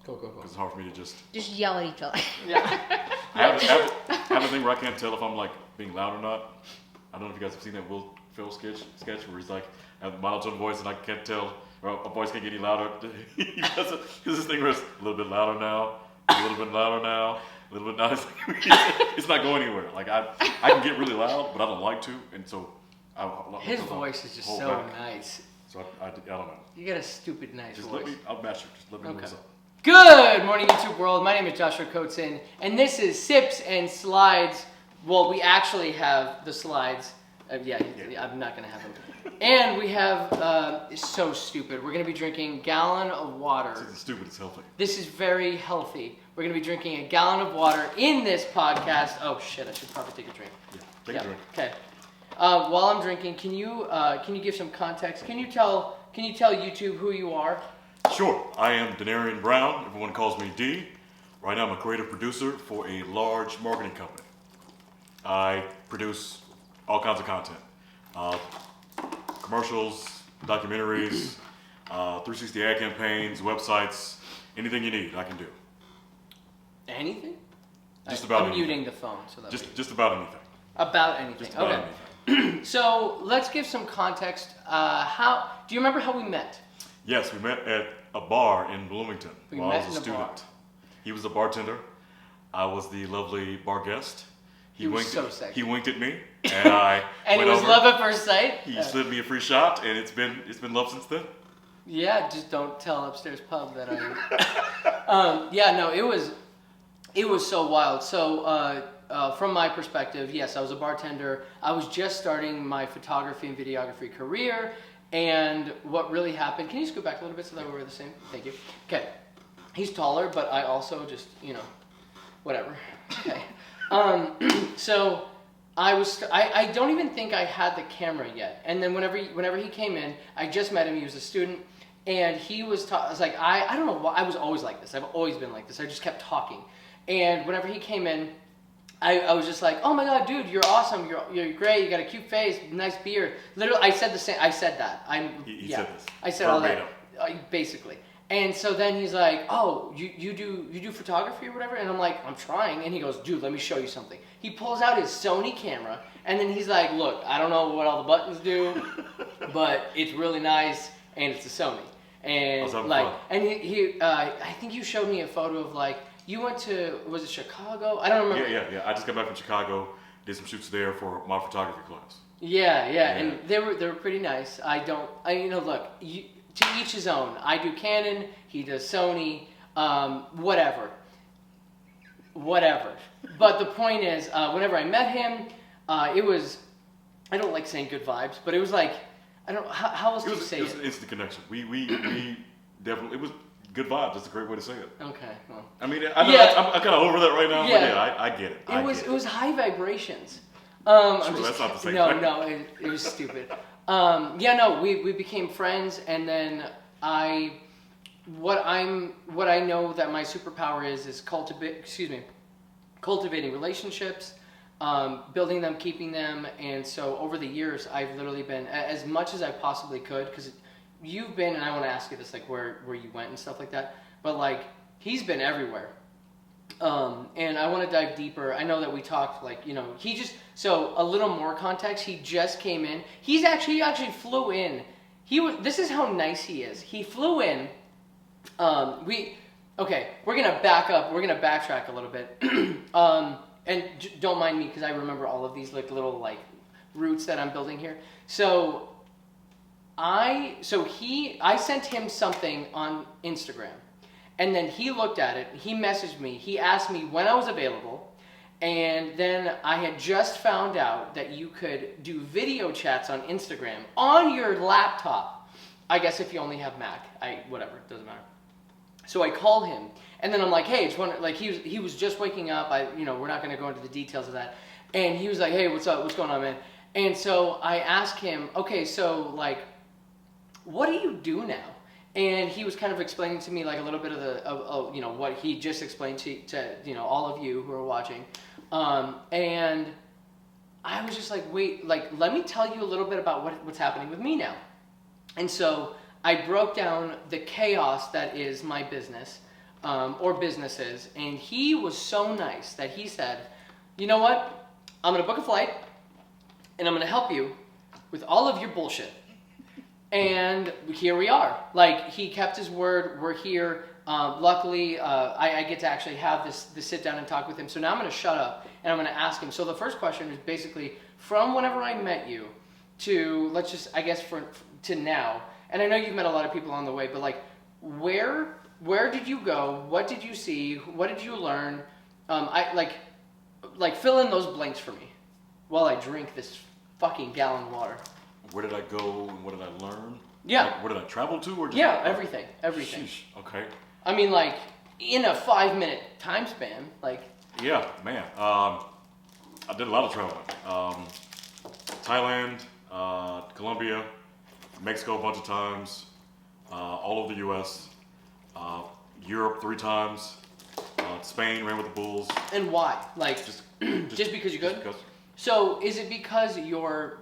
Go. Because it's hard for me to just yell at each other. Yeah. I have a thing where I can't tell if I'm like being loud or not. I don't know if you guys have seen that Will Ferrell sketch where he's like, I have a monotone voice and I can't tell, or a voice can't get any louder. He does this thing where it's a little bit louder now, a little bit louder now, a little bit louder. It's not going anywhere. Like I can get really loud, but I don't like to, and so His voice is just so nice. So I don't know. You got a stupid nice Just voice. I'll master it. Just let me know what's up. Good morning, YouTube world. My name is Joshua Kotzen, and this is Sips and Slides. Well, we actually have the slides. Yeah, I'm not going to have them. And we have, it's so stupid. We're going to be drinking a gallon of water. It's stupid, it's healthy. This is very healthy. We're going to be drinking a gallon of water in this podcast. Oh shit, I should probably take a drink. Yeah, take a drink. Okay. While I'm drinking, can you give some context? Can you tell YouTube who you are? Sure. I am Danarian Brown. Everyone calls me D. Right now I'm a creative producer for a large marketing company. I produce all kinds of content. Commercials, documentaries, 360 ad campaigns, websites, anything you need, I can do. Anything? Just about I'm anything. muting the phone. So just about anything. About anything. Just about anything. So let's give some context. Do you remember how we met? Yes, we met at a bar in Bloomington while I was a student. Bar. He was the bartender. I was the lovely bar guest. He was so sexy. He winked at me, and I and went it was over. love at first sight. He slid me a free shot, and it's been love since then. Yeah, just don't tell upstairs pub that I. It was so wild. So from my perspective, yes, I was a bartender. I was just starting my photography and videography career, and what really happened? Can you scoot back a little bit so that we're the same? Thank you. Okay, he's taller, but I also just whatever. Okay. So I don't even think I had the camera yet. And then whenever he came in, I just met him. He was a student, and he was. I was like, I don't know why. I was always like this. I've always been like this. I just kept talking. And whenever he came in, I was just like, oh my god, dude, you're awesome. You're great. You got a cute face, nice beard. Literally, I said the same. I said that. He said this. I said all that. Basically. And so then he's like, oh, you do photography or whatever? And I'm like, I'm trying. And he goes, dude, let me show you something. He pulls out his Sony camera, and then he's like, look, I don't know what all the buttons do, but it's really nice, and it's a Sony. And I think you showed me a photo of like, you went to, was it Chicago? I don't remember. Yeah. I just got back from Chicago, did some shoots there for my photography class. Yeah. And they were pretty nice. Look, to each his own. I do Canon, he does Sony, whatever. But the point is, whenever I met him, it was, I don't like saying good vibes, but it was like, I don't know, how else do you say it? It was an instant connection. We definitely, it was good vibes. That's a great way to say it. Okay, well. I mean, I'm kind of over that right now, but I get it. It was high vibrations. That's not the same thing. No, it was stupid. We became friends, and then what I know that my superpower is cultivating relationships, building them, keeping them, and so over the years I've literally been as much as I possibly could, because you've been, and I want to ask you this, like where you went and stuff like that, but like he's been everywhere. And I want to dive deeper. I know that we talked so a little more context. He just came in. He actually flew in. This is how nice he is. He flew in. We're going to back up. We're going to backtrack a little bit. And don't mind me because I remember all of these little roots that I'm building here. So I sent him something on Instagram. And then he looked at it, he messaged me, he asked me when I was available, and then I had just found out that you could do video chats on Instagram on your laptop. I guess if you only have Mac, whatever, it doesn't matter. So I called him, and then I'm like, hey, he was just waking up, we're not gonna go into the details of that. And he was like, hey, what's up, what's going on, man? And so I asked him, okay, so what do you do now? And he was kind of explaining to me a little bit of what he just explained to all of you who are watching, and I was just like, wait, let me tell you a little bit about what's happening with me now. And so I broke down the chaos that is my business, or businesses, and he was so nice that he said, "You know what? I'm gonna book a flight, and I'm gonna help you with all of your bullshit." And here we are. Like, he kept his word. We're here. Luckily, I get to actually have this sit down and talk with him. So now I'm going to shut up and I'm going to ask him. So the first question is basically from whenever I met you to, let's just, I guess, to now. And I know you've met a lot of people on the way, but like, where did you go? What did you see? What did you learn? Like fill in those blanks for me while I drink this fucking gallon of water. Where did I go and what did I learn? Yeah. Like, where did I travel to? Or just, yeah, everything. Sheesh, okay. I mean, like, in a 5-minute time span, like. Yeah, man. I did a lot of traveling. Thailand, Colombia, Mexico a bunch of times, all over the U.S., Europe 3 times, Spain, ran with the Bulls. And why? Like, just because you could? Because. So, is it because your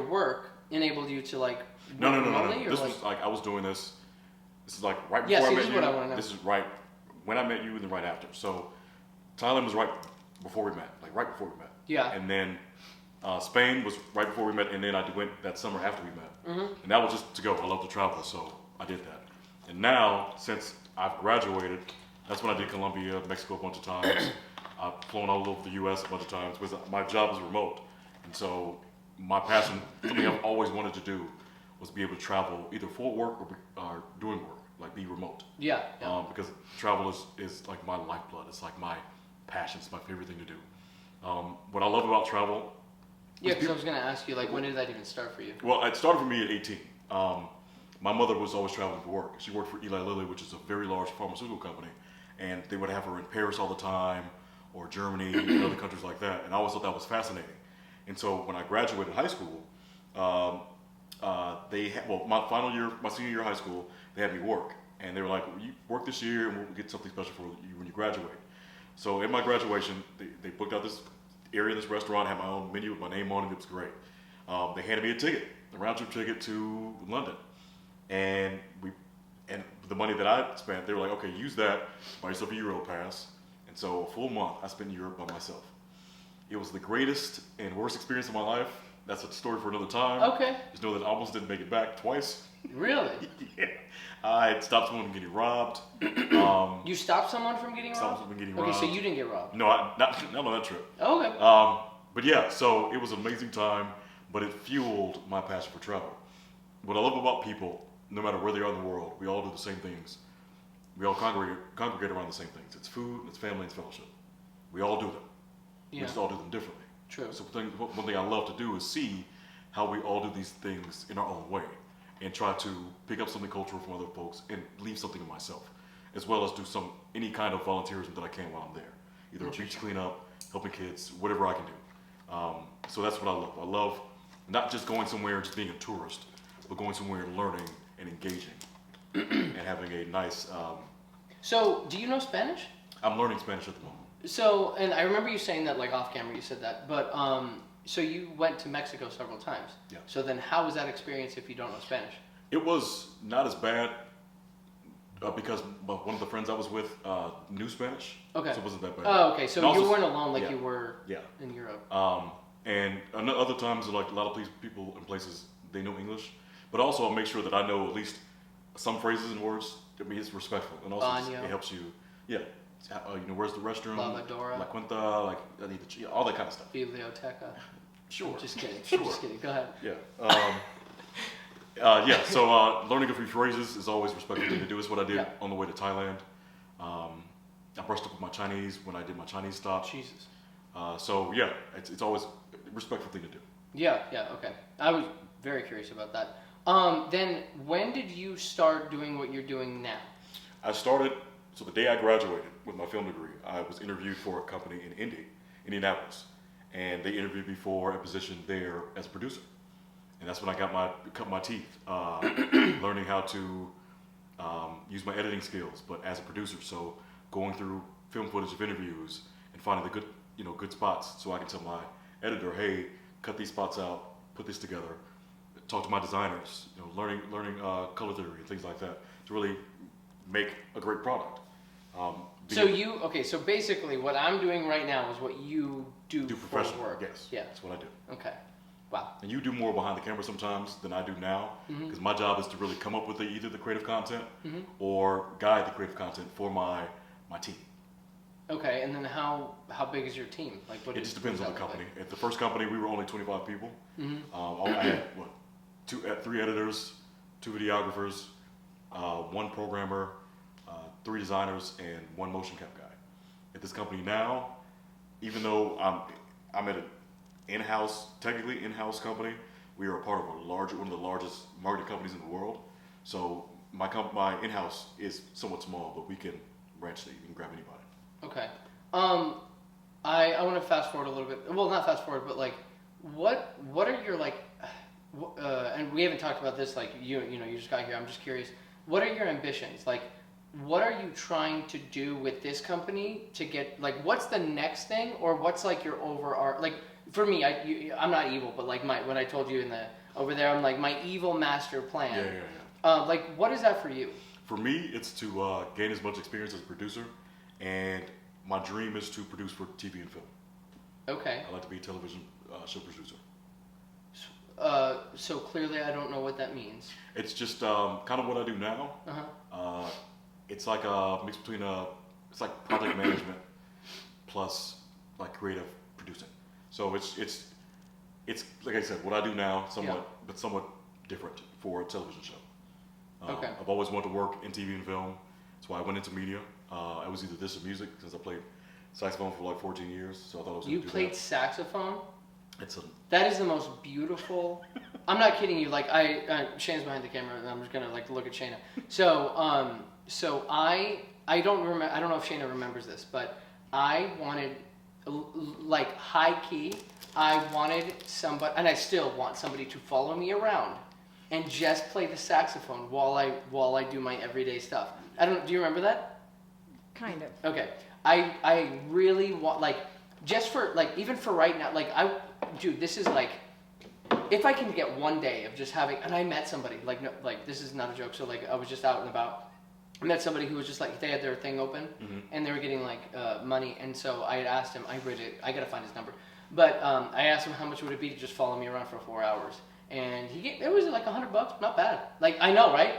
work enabled you to, like, No. This was like, I was doing this. This is like right before I met you. What I want to know. This is right when I met you and then right after. So Thailand was right before we met, like right before we met. Yeah. And then Spain was right before we met, and then I went that summer after we met. Mm-hmm. And that was just to go. I love to travel, so I did that. And now, since I've graduated, that's when I did Colombia, Mexico a bunch of times. I've flown all over the U.S. a bunch of times because my job is remote. And so my passion, something I've always wanted to do, was be able to travel either for work or doing work, like be remote. Yeah. Because travel is like my lifeblood. It's like my passion. It's my favorite thing to do. What I love about travel. Yeah, because I was going to ask you, like, when did that even start for you? Well, it started for me at 18. My mother was always traveling for work. She worked for Eli Lilly, which is a very large pharmaceutical company, and they would have her in Paris all the time, or Germany, and other countries like that. And I always thought that was fascinating. And so when I graduated high school, my senior year of high school, they had me work, and they were like, well, "You work this year, and we'll get something special for you when you graduate." So in my graduation, they booked out this area, this restaurant, had my own menu with my name on it. It was great. They handed me a ticket, a round trip ticket to London, and the money that I spent, they were like, "Okay, use that, buy yourself a Euro pass." And so a full month I spent in Europe by myself. It was the greatest and worst experience of my life. That's a story for another time. Okay. Just know that I almost didn't make it back twice. Really? Yeah. I had stopped someone from getting robbed. You stopped someone from getting robbed? Stopped someone from getting robbed. Okay, so you didn't get robbed? No, not on that trip. Okay. But yeah, so it was an amazing time, but it fueled my passion for travel. What I love about people, no matter where they are in the world, we all do the same things. We all congregate around the same things. It's food, it's family, it's fellowship. We all do them. Yeah. We just all do them differently. True. So one thing I love to do is see how we all do these things in our own way and try to pick up something cultural from other folks and leave something of myself, as well as do any kind of volunteerism that I can while I'm there. Either a beach cleanup, helping kids, whatever I can do. So that's what I love. I love not just going somewhere and just being a tourist, but going somewhere and learning and engaging and having a nice... So, do you know Spanish? I'm learning Spanish at the moment. So, and I remember you saying that, like, off camera you said that, but so you went to Mexico several times. Yeah. So then how was that experience if you don't know Spanish? It was not as bad because one of the friends I was with knew Spanish. Okay. So it wasn't that bad. Oh, okay. So you weren't alone like you were in Europe. And other times, like a lot of people in places, they know English. But also I'll make sure that I know at least some phrases and words. I mean, it's respectful. And also it helps you, where's the restroom? Lavadora. La cuenta, like, I need all that kind of stuff. Biblioteca. Sure. I'm just kidding. Sure. I'm just kidding. Go ahead. Yeah. So learning a few phrases is always a respectful thing to do. It's what I did on the way to Thailand. I brushed up with my Chinese when I did my Chinese stop. Jesus. So yeah, it's always a respectful thing to do. Yeah, okay. I was very curious about that. Then when did you start doing what you're doing now? I started, so the day I graduated with my film degree, I was interviewed for a company in Indianapolis. And they interviewed me for a position there as a producer. And that's when I cut my teeth, learning how to use my editing skills, but as a producer. So going through film footage of interviews and finding the good spots so I can tell my editor, hey, cut these spots out, put this together, talk to my designers, learning color theory and things like that to really make a great product. So basically what I'm doing right now is what you do for professional work. Yes. Yeah. That's what I do. Okay. Wow. And you do more behind the camera sometimes than I do now, because my job is to really come up with either the creative content or guide the creative content for my team. Okay, and then how big is your team? Like, It just depends on the company. At the first company, we were only 25 people. I had 3 editors, 2 videographers, 1 programmer, 3 designers, and 1 motion cap guy. At this company now, even though I'm at an technically in-house company, we are a part of one of the largest marketing companies in the world. So my in-house is somewhat small, but we can branch it and grab anybody. Okay. I want to fast forward a little bit. Well, not fast forward, but like, what are your like, and we haven't talked about this. Like, you just got here. I'm just curious. What are your ambitions? Like, what are you trying to do with this company to get like? What's the next thing, or what's like your overarch? Like, for me, I'm not evil, but like when I told you over there, I'm like my evil master plan. Yeah. Like, what is that for you? For me, it's to gain as much experience as a producer, and my dream is to produce for TV and film. Okay. I like to be a television show producer. So clearly, I don't know what that means. It's just kind of what I do now. It's like a mix between it's like project management plus like creative producing. So it's like I said, what I do now, but somewhat different for a television show. Okay. I've always wanted to work in TV and film. That's why I went into media. I was either this or music, since I played saxophone for like 14 years. So I thought I was going to do that. You played saxophone? That is the most beautiful. I'm not kidding you. Like Shayna's behind the camera, and I'm just gonna like look at Shayna. So I don't remember. I don't know if Shayna remembers this, but I wanted like high key. I wanted somebody, and I still want somebody to follow me around and just play the saxophone while I do my everyday stuff. Do you remember that? Kind of. Okay. I really want, like, just for, like, even for right now, like, dude, this is like, if I can get one day of just having, and I met somebody, like, no, like, this is not a joke, so, like, I was just out and about, I met somebody who was just, like, they had their thing open, and they were getting, like, money, and so I had asked him, I gotta find his number, but I asked him how much would it be to just follow me around for 4 hours, and it was like $100, not bad, like, I know, right?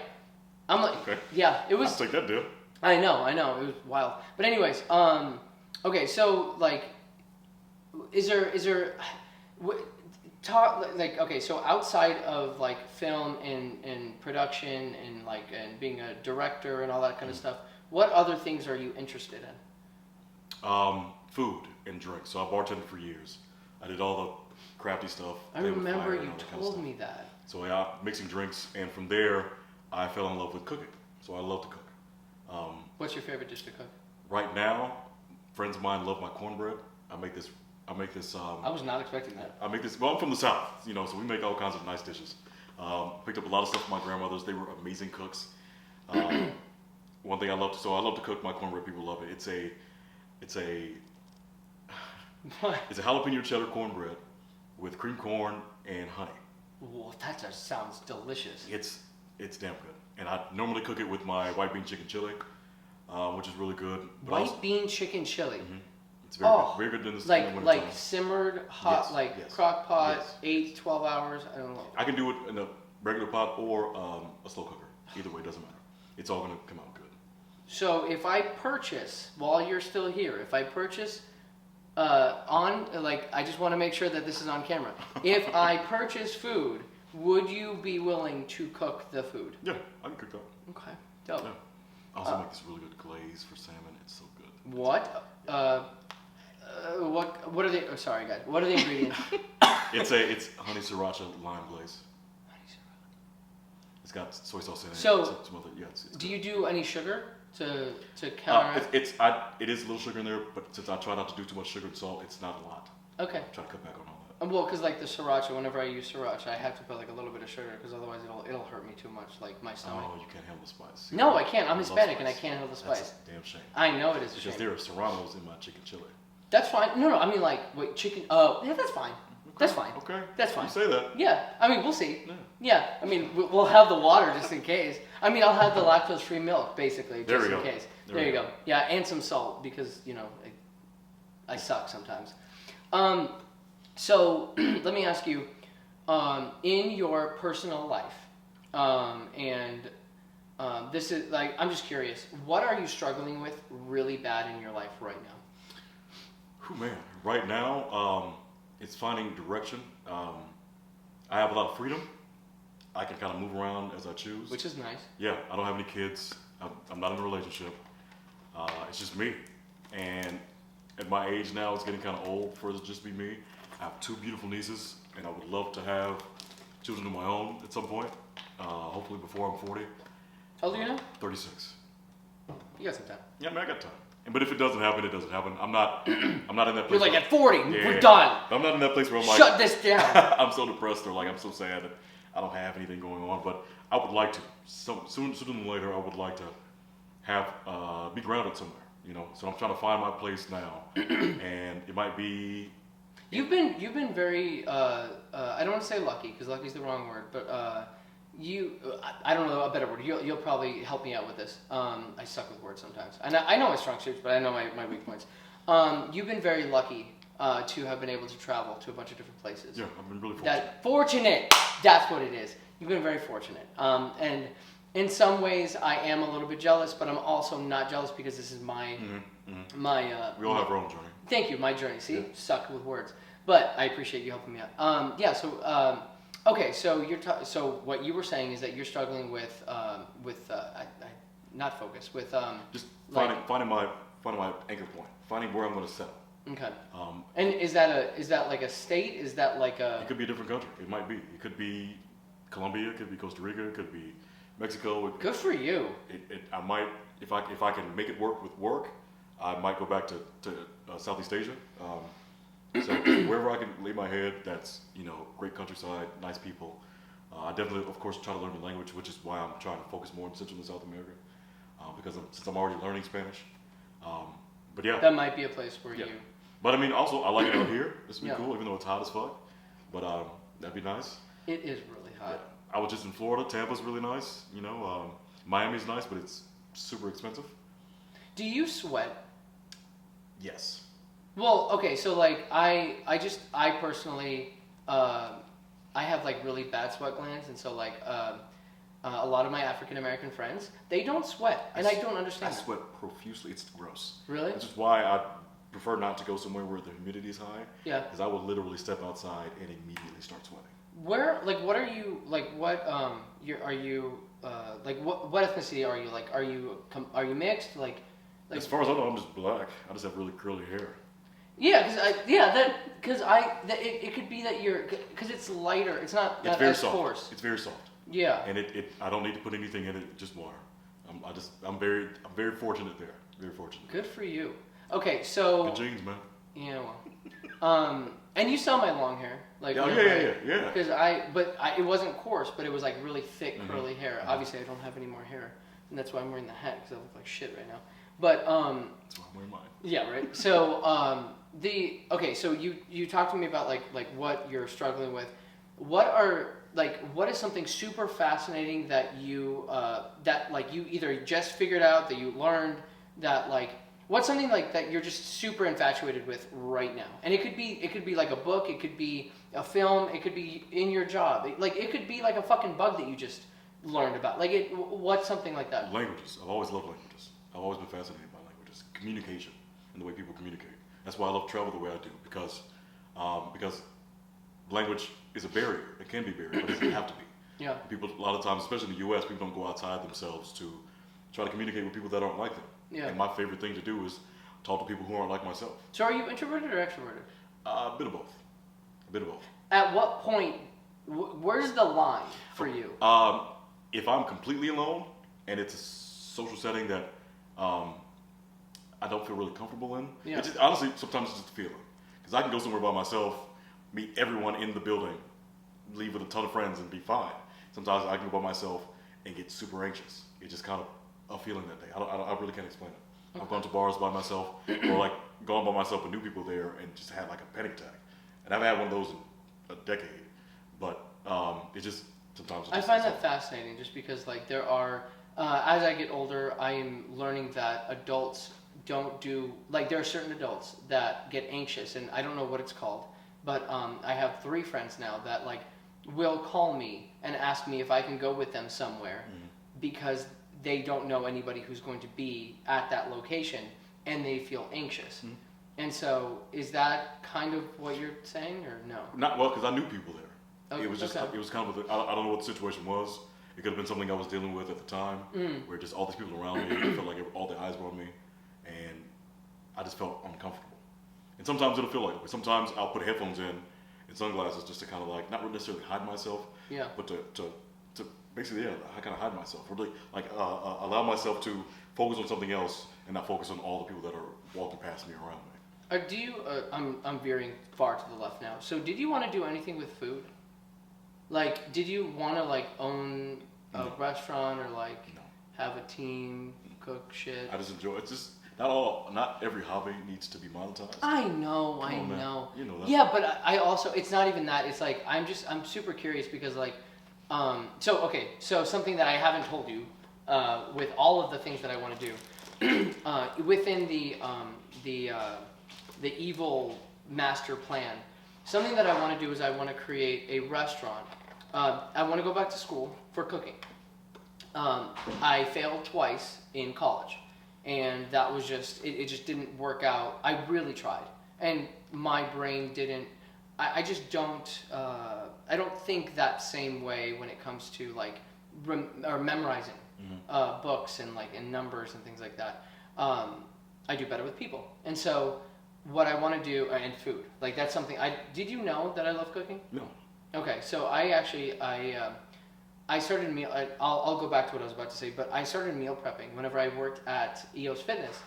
I'm like, okay. Yeah, it was. I'll take that deal. I know, it was wild. But anyways, okay, so like, is there, okay, so outside of like film and production and like, and being a director and all that kind of stuff, what other things are you interested in? Food and drink. So I bartended for years. I did all the crafty stuff. I remember you told me that. So yeah, mixing drinks, and from there, I fell in love with cooking. So I love to cook. What's your favorite dish to cook? Right now, friends of mine love my cornbread. I make this. I was not expecting that. I make this. Well, I'm from the South, so we make all kinds of nice dishes. Picked up a lot of stuff from my grandmothers. They were amazing cooks. One thing I love to cook my cornbread. People love it. It's a jalapeno cheddar cornbread with cream corn and honey. Whoa, that just sounds delicious. It's damn good. And I normally cook it with my white bean chicken chili, which is really good. But white bean chicken chili. Mm-hmm. It's very good in the like simmered hot, yes. crock pot, yes. 8 to 12 hours. I don't know. I can do it in a regular pot or a slow cooker. Either way, it doesn't matter. It's all going to come out good. So if I purchase, while you're still here, I just want to make sure that this is on camera. If I purchase food, would you be willing to cook the food? Yeah, I can cook that. Okay, dope. Yeah. I also make this really good glaze for salmon. It's so good. What? What are the? Oh, sorry, guys. What are the ingredients? It's honey sriracha lime glaze. Honey sriracha. It's got soy sauce in it. So, it's do you do any sugar to counteract? It is a little sugar in there, but since I try not to do too much sugar and salt, it's not a lot. Okay. I try to cut back on all that. Well, because like the sriracha, whenever I use sriracha, I have to put like a little bit of sugar because otherwise it'll hurt me too much, like my stomach. Oh, you can't handle the spice. No, I can't. I'm Hispanic and I can't handle the spice. That's a damn shame. I know it is a shame. Because there are serranos in my chicken chili. That's fine. No, I mean like, wait, chicken, yeah, that's fine. Okay. That's fine. Okay. That's fine. You say that. Yeah, I mean, we'll see. Yeah, I mean, we'll have the water just in case. I mean, I'll have the lactose-free milk, basically, just in case. There you go. Yeah, and some salt because I suck sometimes. So let me ask you, in your personal life, this is like, I'm just curious, what are you struggling with really bad in your life right now? Oh man, right now, it's finding direction. I have a lot of freedom. I can kind of move around as I choose. Which is nice. Yeah, I don't have any kids. I'm not in a relationship. It's just me. And at my age now, it's getting kind of old for it to just be me. I have 2 beautiful nieces, and I would love to have children of my own at some point. Hopefully before I'm 40. How old are you now? 36. You got some time. Yeah, I got time. But if it doesn't happen, it doesn't happen. I'm not in that place. You're like, where, at 40, yeah, we're done. I'm not in that place where I'm like, shut this down. I'm so depressed or like I'm so sad that I don't have anything going on. But I would like to. Sooner than later, I would like to have be grounded somewhere. So I'm trying to find my place now, and it might be. You've been very. I don't want to say lucky because lucky is the wrong word, but I don't know a better word. You'll probably help me out with this. I suck with words sometimes. I know my strong suits, but I know my weak points. You've been very lucky to have been able to travel to a bunch of different places. Yeah, I've been really fortunate. Fortunate. That's what it is. You've been very fortunate. And in some ways, I am a little bit jealous, but I'm also not jealous because this is my We all have our own journey. Thank you, my journey. See, Yeah. suck with words, but I appreciate you helping me out. So okay, so so what you were saying is that you're struggling with not focus with Just finding my anchor point, finding where I'm going to settle. Okay. And is that like a state? Is that like a? It could be a different country. It might be. It could be Colombia. It could be Costa Rica. It could be Mexico. Good for you. I might, if I can make it work with work, I might go back to Southeast Asia. So wherever I can lay my head, that's great countryside, nice people. I definitely, of course, try to learn the language, which is why I'm trying to focus more on Central and South America, because since I'm already learning Spanish. But yeah, that might be a place where you. But I mean, also I like it out here. This would be cool, even though it's hot as fuck. But that'd be nice. It is really hot. Yeah. I was just in Florida. Tampa's really nice. Miami's nice, but it's super expensive. Do you sweat? Yes. Well, okay, so like I personally I have like really bad sweat glands, and so like a lot of my African American friends, they don't sweat, and I don't understand. I sweat profusely. It's gross. Really? Which is why I prefer not to go somewhere where the humidity is high. Yeah. Because I will literally step outside and immediately start sweating. Where, like, what are you, like, what, are you, like, what ethnicity are you, like, are you mixed, like As far as I know, I'm just black. I just have really curly hair. Yeah, it could be that because it's lighter, it's not It's very as soft. coarse. It's very soft. Yeah. And I don't need to put anything in it, just water. I'm very fortunate there. Very fortunate. Good for you. Okay, so. Good genes, man. Yeah, well. And you saw my long hair, like. Oh yeah. Because it wasn't coarse, but it was like really thick, curly hair. Mm-hmm. Obviously, I don't have any more hair, and that's why I'm wearing the hat because I look like shit right now. But that's why I'm wearing mine. Yeah, right. So so you talked to me about like what you're struggling with. What is something super fascinating that you you either just figured out, that you learned, that like. What's something like that you're just super infatuated with right now? And it could be like a book, it could be a film, it could be in your job. It could be like a fucking bug that you just learned about. What's something like that? Languages. I've always loved languages. I've always been fascinated by languages. Communication and the way people communicate. That's why I love travel the way I do, because language is a barrier. It can be a barrier, but it doesn't have to be. Yeah. People, a lot of times, especially in the U.S., people don't go outside themselves to try to communicate with people that aren't like them. Yeah. And my favorite thing to do is talk to people who aren't like myself. So are you introverted or extroverted? A bit of both. A bit of both. At what point, where's the line for you? If I'm completely alone and it's a social setting that I don't feel really comfortable in, it's just, honestly, sometimes it's just a feeling. Because I can go somewhere by myself, meet everyone in the building, leave with a ton of friends and be fine. Sometimes I can go by myself and get super anxious. It's just kind of a feeling that day. I really can't explain it. I've gone to bars by myself, or like gone by myself with new people there, and just had like a panic attack. And I haven't had one of those in a decade. But it just sometimes. I find that fascinating, just because like there are As I get older, I am learning that adults don't do, like, there are certain adults that get anxious, and I don't know what it's called, but I have 3 friends now that, like, will call me and ask me if I can go with them somewhere because they don't know anybody who's going to be at that location, and they feel anxious. And so, is that kind of what you're saying, or no? Not well, because I knew people there. Okay. It was just, it was kind of, I don't know what the situation was. It could have been something I was dealing with at the time, where just all these people around me, I felt like all the eyes were on me, and I just felt uncomfortable. And sometimes it'll feel like, sometimes I'll put headphones in and sunglasses just to kind of like, not necessarily hide myself, but to basically, I kind of hide myself, or like allow myself to focus on something else and not focus on all the people that are walking past me around me. Do you? I'm veering far to the left now. So, did you want to do anything with food? Like, did you want to like own a restaurant or like have a team cook shit? I just enjoy it. Just not every hobby needs to be monetized. I know. Man. You know that. Yeah, but I also, it's not even that. It's like I'm super curious because like, so something that I haven't told you, with all of the things that I want to do, within the evil master plan, something that I want to do is I want to create a restaurant. I want to go back to school for cooking. I failed twice in college, and that was just, it just didn't work out. I really tried, and my brain didn't, I just don't, I don't think that same way when it comes to like, or memorizing books and like, and numbers and things like that. I do better with people. And so what I want to do, and food, like that's something did you know that I love cooking? No. Okay, so I started meal. I'll go back to what I was about to say, but I started meal prepping whenever I worked at EOS Fitness.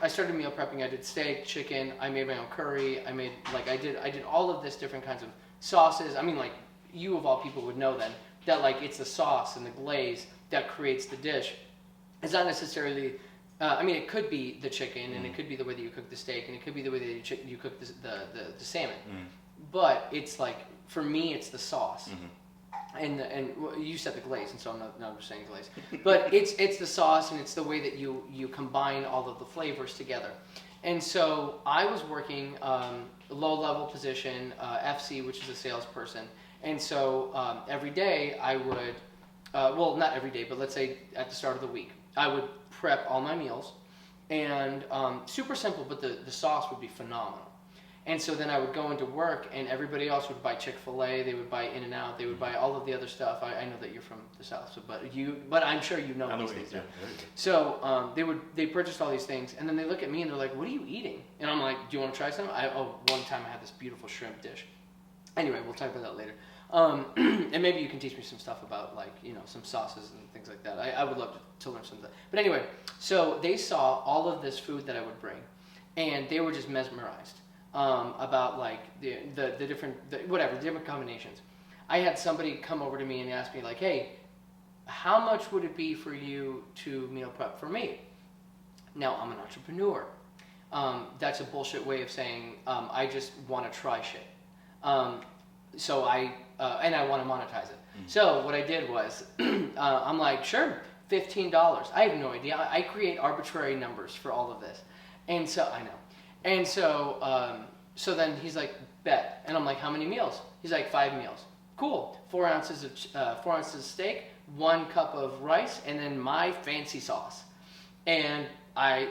I started meal prepping. I did steak, chicken. I made my own curry. I did all of this different kinds of sauces. I mean, like you of all people would know then that like it's the sauce and the glaze that creates the dish. It's not necessarily. I mean, it could be the chicken, and it could be the way that you cook the steak, and it could be the way that you cook the salmon. But it's like, for me, it's the sauce. And you said the glaze, and so I'm just saying glaze. But it's the sauce, and it's the way that you combine all of the flavors together. And so I was working low-level position, FC, which is a salesperson. And so every day I would, well, not every day, but let's say at the start of the week, I would prep all my meals, and super simple, but the sauce would be phenomenal. And so then I would go into work, and everybody else would buy Chick-fil-A, they would buy In-N-Out, they would buy all of the other stuff. I know that you're from the South, so, but I'm sure you know these things. Yeah. So they purchased all these things, and then they look at me and they're like, "What are you eating?" And I'm like, "Do you want to try some?" One time I had this beautiful shrimp dish. Anyway, we'll talk about that later. And maybe you can teach me some stuff about like, some sauces and things like that. I would love to learn some of that. But anyway, so they saw all of this food that I would bring, and they were just mesmerized about like the different combinations. I had somebody come over to me and ask me like, "Hey, how much would it be for you to meal prep for me?" Now, I'm an entrepreneur. That's a bullshit way of saying I just want to try shit. So and I want to monetize it. So what I did was, I'm like, sure, $15. I have no idea. I create arbitrary numbers for all of this. And so, I know. And so, so then he's like, bet. And I'm like, how many meals? He's like, 5 meals. Cool. 4 ounces of steak, 1 cup of rice, and then my fancy sauce. And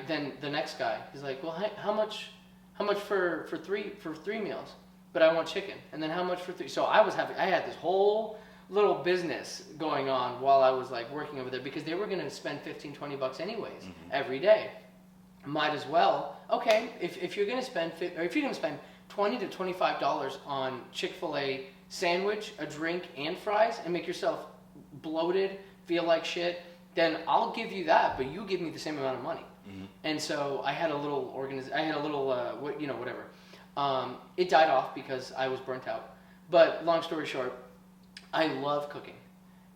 then the next guy, he's like, well, how much for 3 meals? But I want chicken. And then how much for 3? So I had this whole little business going on while I was like working over there, because they were going to spend $15-20 anyways every day. Might as well. Okay, if you're going to spend $20 to $25 on Chick-fil-A sandwich, a drink, and fries, and make yourself bloated, feel like shit, then I'll give you that, but you give me the same amount of money. And so I had a little whatever. It died off because I was burnt out. But long story short, I love cooking.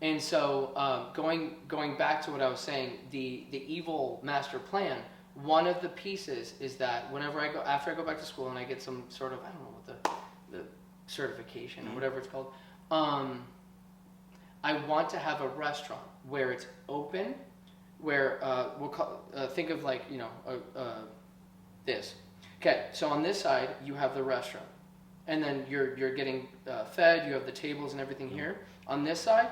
And so going back to what I was saying, the evil master plan, one of the pieces is that after I go back to school and I get some sort of, I don't know what the certification or whatever it's called, I want to have a restaurant where it's open where think of like this. Okay, so on this side you have the restaurant, and then you're getting fed. You have the tables and everything here. On this side,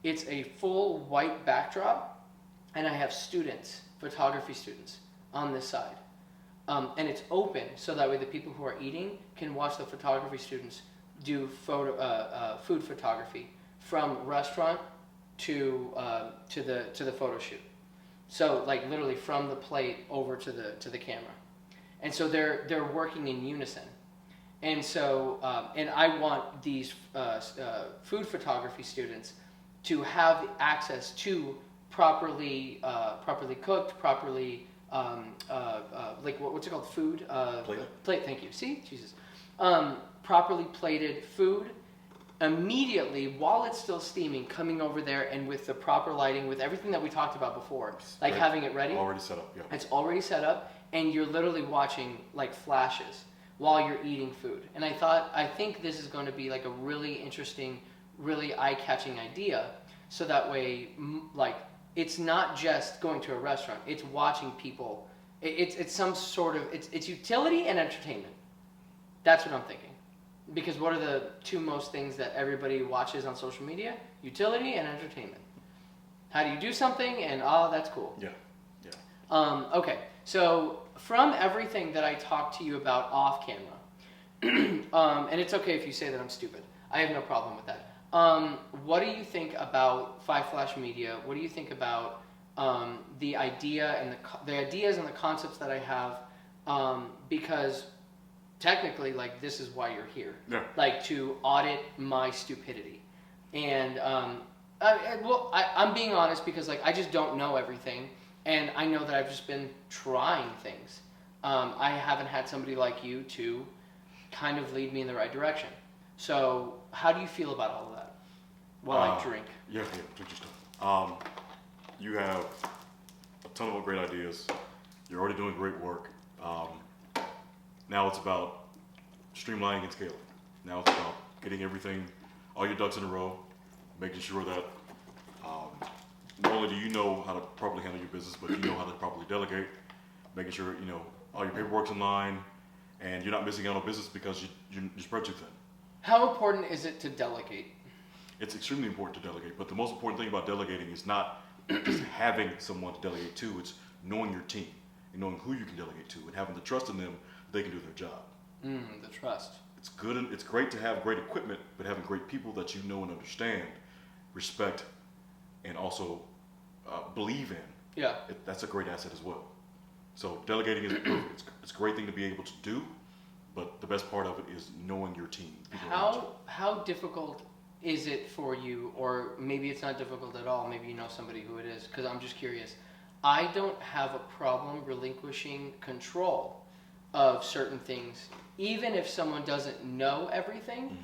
it's a full white backdrop, and I have students, photography students, on this side, and it's open so that way the people who are eating can watch the photography students do food photography from restaurant to the photo shoot. So like literally from the plate over to the camera. And so they're working in unison, and so and I want these food photography students to have access to properly cooked, properly like what's it called, food plate. Thank you. See, Jesus, properly plated food immediately while it's still steaming, coming over there and with the proper lighting, with everything that we talked about before, like having it ready. Already set up. Yeah. It's already set up. And you're literally watching like flashes while you're eating food. And I think this is going to be like a really interesting, really eye-catching idea. So that way, like, it's not just going to a restaurant. It's watching people. It's some sort of, it's utility and entertainment. That's what I'm thinking. Because what are the two most things that everybody watches on social media? Utility and entertainment. How do you do something? And that's cool. Yeah. Okay. So from everything that I talked to you about off camera, and it's okay if you say that I'm stupid. I have no problem with that. What do you think about Five Flash Media? What do you think about the idea and the ideas and the concepts that I have? Because technically, like, this is why you're here. Yeah. Like, to audit my stupidity. And I'm being honest because, like, I just don't know everything. And I know that I've just been trying things. I haven't had somebody like you to kind of lead me in the right direction. So how do you feel about all of that while I drink? Yeah, drink your stuff. You have a ton of great ideas. You're already doing great work. Now it's about streamlining and scaling. Now it's about getting everything, all your ducks in a row, making sure that not only do you know how to properly handle your business, but you know how to properly delegate, making sure all your paperwork's in line, and you're not missing out on business because you're spread too thin. How important is it to delegate? It's extremely important to delegate, but the most important thing about delegating is not just having someone to delegate to, it's knowing your team and knowing who you can delegate to and having the trust in them that they can do their job. The trust. It's good and it's great to have great equipment, but having great people that you know and understand, respect, and also believe in. Yeah. That's a great asset as well. So delegating is perfect. It's a great thing to be able to do, but the best part of it is knowing your team. How difficult is it for you, or maybe it's not difficult at all, maybe you know somebody who it is, because I'm just curious. I don't have a problem relinquishing control of certain things, even if someone doesn't know everything,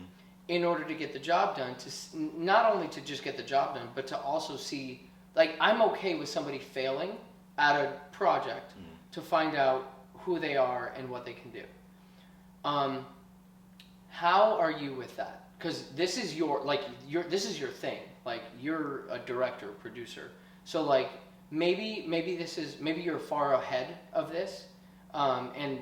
in order to get the job done, to not only to just get the job done, but to also see, like, I'm okay with somebody failing at a project to find out who they are and what they can do. How are you with that? Because this is this is your thing. Like, you're a director, producer. So like maybe you're far ahead of this. And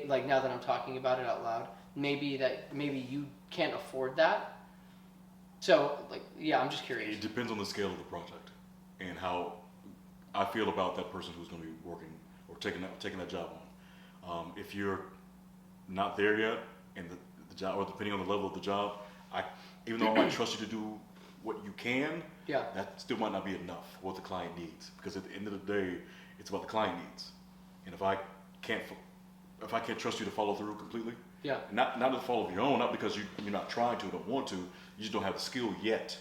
like, now that I'm talking about it out loud, maybe you can't afford that. So like, yeah, I'm just curious. It depends on the scale of the project and how I feel about that person who's going to be working or taking that job on. If you're not there yet, and the job, or depending on the level of the job, even though I might trust you to do what you can, that still might not be enough for what the client needs. Because at the end of the day, it's about the client needs. And if I can't trust you to follow through completely, not to follow your own, not because you're not trying to or don't want to, you just don't have the skill yet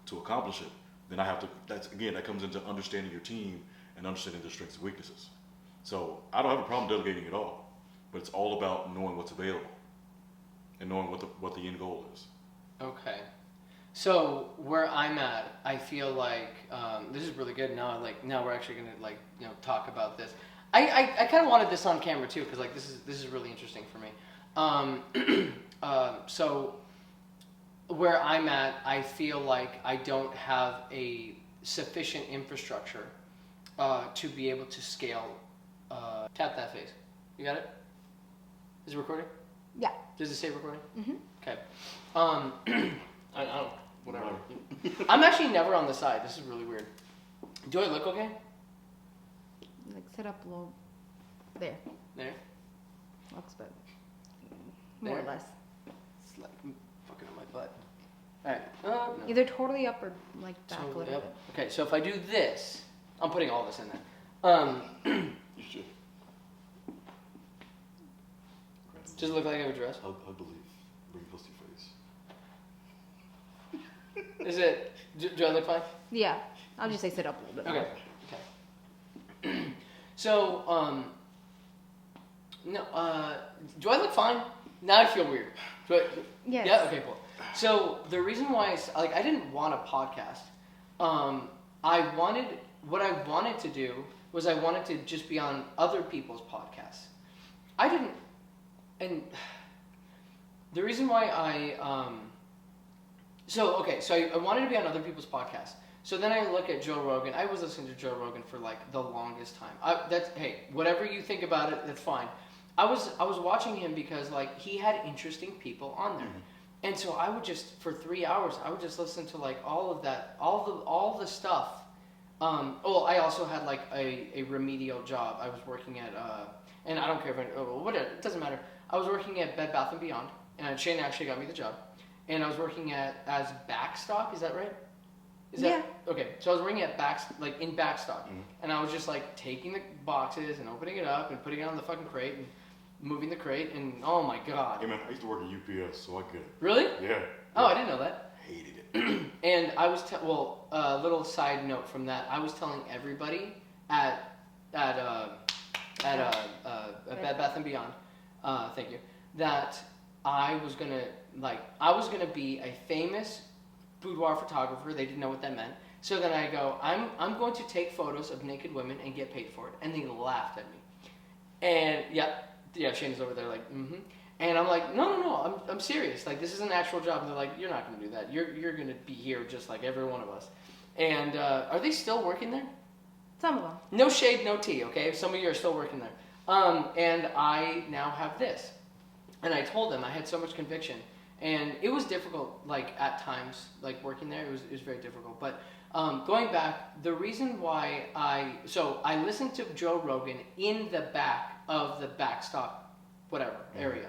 to accomplish it, then I have to. That comes into understanding your team and understanding their strengths and weaknesses. So I don't have a problem delegating at all, but it's all about knowing what's available and knowing what the end goal is. Okay. So where I'm at, I feel like this is really good. Now we're actually gonna talk about this. I kind of wanted this on camera too, because like this is really interesting for me. So where I'm at, I feel like I don't have a sufficient infrastructure to be able to scale. Tap that face. You got it? Is it recording? Yeah. Does it say recording? Mm-hmm. Okay. I don't. Whatever. I'm actually never on the side. This is really weird. Do I look okay? Like sit up a little. There. There. Looks better. More There? or less. It's like fucking on my butt. All right. No. Either totally up or like back a Totally little up. bit. Okay, so if I do this, I'm putting all this in there. You should. Does it look like I have a dress? I believe. Bring close to your face. Is it? Do I look fine? Yeah. I'll just say sit up a little bit. Okay. More. Okay. So, no, do I look fine? Now I feel weird. Do I, Yes. Yeah. Okay. Cool. So the reason why, I didn't want a podcast. What I wanted to do was I wanted to just be on other people's podcasts. I didn't, and the reason why I wanted to be on other people's podcasts. So then I look at Joe Rogan. I was listening to Joe Rogan for like the longest time. Hey, whatever you think about it, that's fine. I was watching him because like he had interesting people on there, and so I would just for 3 hours I would just listen to like all of that, all the stuff. I also had like a remedial job. I was working at and I don't care if whatever, it doesn't matter. I was working at Bed Bath & Beyond, and Shane actually got me the job. And I was working as backstock, is that right? Yeah. Okay, so I was working at in backstock, and I was just like taking the boxes and opening it up and putting it on the fucking crate and moving the crate, and oh my god. Hey man, I used to work at UPS, so I get it. Really? Yeah. Oh, I didn't know that. Hated it. And I was a little side note from that. I was telling everybody at Bed Bath & Beyond, thank you, that I was gonna be a famous boudoir photographer. They didn't know what that meant. So then I go, I'm going to take photos of naked women and get paid for it. And they laughed at me. And yeah, Shane's over there like, mm-hmm. And I'm like, no, I'm serious. Like, this is an actual job. And they're like, you're not going to do that. You're going to be here just like every one of us. And are they still working there? Some of them. No shade, no tea, okay? Some of you are still working there. And I now have this. And I told them I had so much conviction. And it was difficult, like, at times, like, working there. It was very difficult. But going back, the reason why I listened to Joe Rogan in the back of the backstock, whatever, area.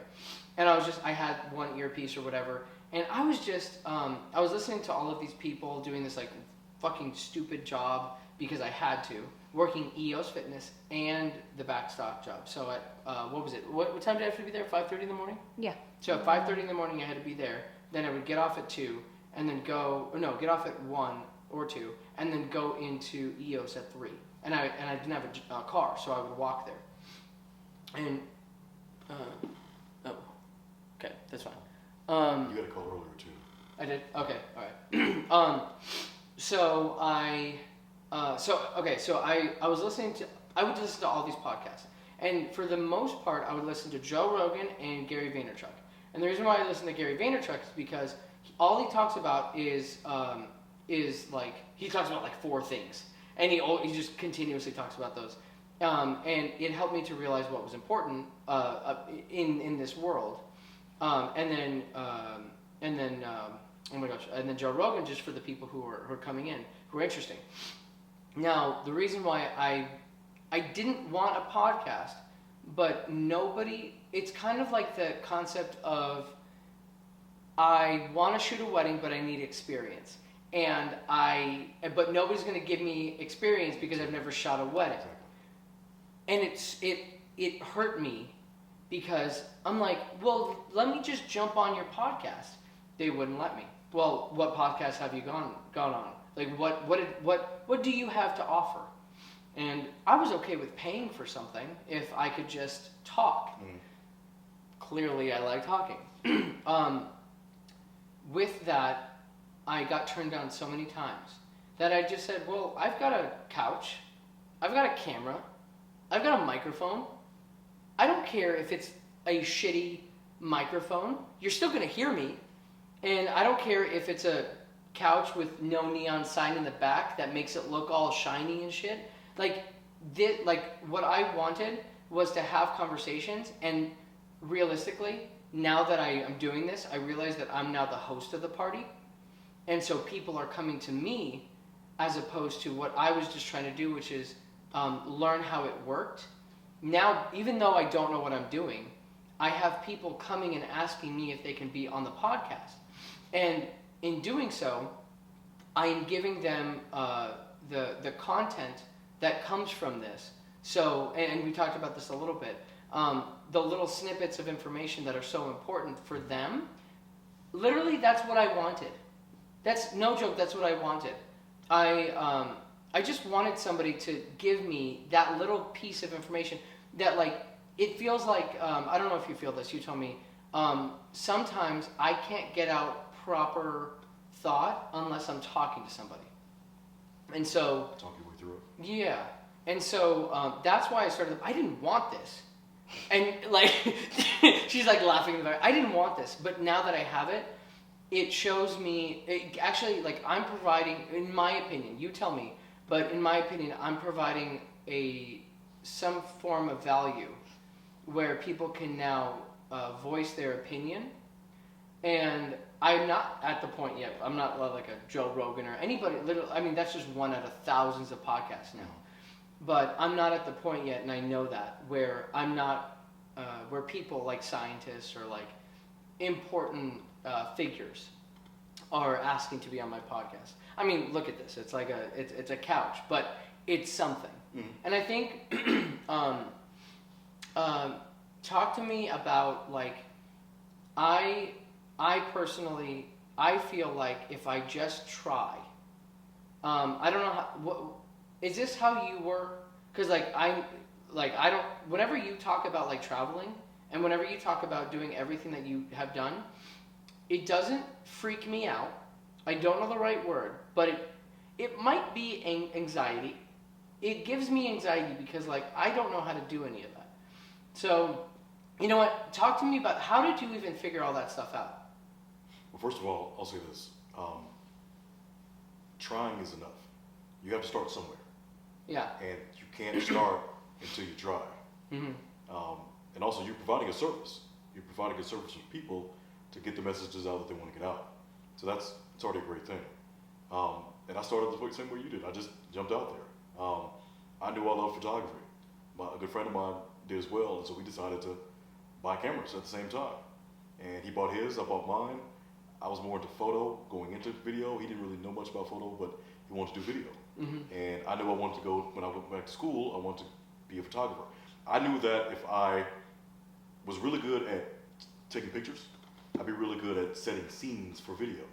And I had one earpiece or whatever. And I was just, I was listening to all of these people doing this, like, fucking stupid job because I had to, working EOS Fitness and the backstock job. So at, what was it? What time did I have to be there? 5:30 in the morning? Yeah. So at 5:30 in the morning I had to be there. Then I would get off at 2 and then get off at 1 or 2 and then go into EOS at 3. And I didn't have a car, so I would walk there. And, okay, that's fine. You got a call earlier too. I did? Okay, alright. So I was listening to, I would listen to all these podcasts. And for the most part, I would listen to Joe Rogan and Gary Vaynerchuk. And the reason why I listen to Gary Vaynerchuk is because all he talks about is like, he talks about like 4 things. And he just continuously talks about those. And it helped me to realize what was important in this world. And then oh my gosh, and then Joe Rogan, just for the people who are coming in, who are interesting. Now, the reason why I didn't want a podcast, but it's kind of like the concept of I want to shoot a wedding, but I need experience. But nobody's going to give me experience because I've never shot a wedding. And it hurt me because I'm like, well, let me just jump on your podcast. They wouldn't let me. Well, what podcast have you gone on? Like, what do you have to offer? And I was okay with paying for something if I could just talk. Clearly, I like talking. With that, I got turned down so many times that I just said, well, I've got a couch, I've got a camera, I've got a microphone. I don't care if it's a shitty microphone. You're still going to hear me. And I don't care if it's a couch with no neon sign in the back that makes it look all shiny and shit. Like what I wanted was to have conversations, and realistically, now that I am doing this, I realize that I'm now the host of the party, and so people are coming to me as opposed to what I was just trying to do, which is learn how it worked. Now, even though I don't know what I'm doing, I have people coming and asking me if they can be on the podcast. And in doing so, I am giving them the content that comes from this. So, and we talked about this a little bit, the little snippets of information that are so important for them. Literally, that's what I wanted. That's no joke, that's what I wanted. I just wanted somebody to give me that little piece of information that, like, it feels like, I don't know if you feel this, you tell me, sometimes I can't get out proper thought unless I'm talking to somebody. And so... Talk your way through it. Yeah. And so that's why I started, I didn't want this. And, like, she's, like, laughing in the back. I didn't want this, but now that I have it, it shows me, actually, like, I'm providing, in my opinion, you tell me, but in my opinion, I'm providing some form of value where people can now voice their opinion. And I'm not at the point yet. I'm not like a Joe Rogan or anybody. I mean, that's just one out of thousands of podcasts now. But I'm not at the point yet, and I know that, where I'm not, where people like scientists or like important figures are asking to be on my podcast. I mean, look at this. It's like it's a couch, but it's something. Mm-hmm. And I think, talk to me about, like, I personally, I feel like if I just try, I don't know is this how you were? Because I don't, whenever you talk about like traveling and whenever you talk about doing everything that you have done, it doesn't freak me out. I don't know the right word, but it might be anxiety. It gives me anxiety because, like, I don't know how to do any of that. So, you know what? Talk to me about, how did you even figure all that stuff out? Well, first of all, I'll say this. Trying is enough. You have to start somewhere. Yeah. And you can't start until you try. Mm-hmm. And also, you're providing a service. You're providing a service for people to get the messages out that they want to get out. So it's already a great thing. And I started the same way you did. I just jumped out there. I knew I loved photography. A good friend of mine did as well, and so we decided to buy cameras at the same time. And he bought his, I bought mine. I was more into photo, going into video. He didn't really know much about photo, but he wanted to do video. Mm-hmm. And I knew I wanted to go, when I went back to school, I wanted to be a photographer. I knew that if I was really good at taking pictures, I'd be really good at setting scenes for video.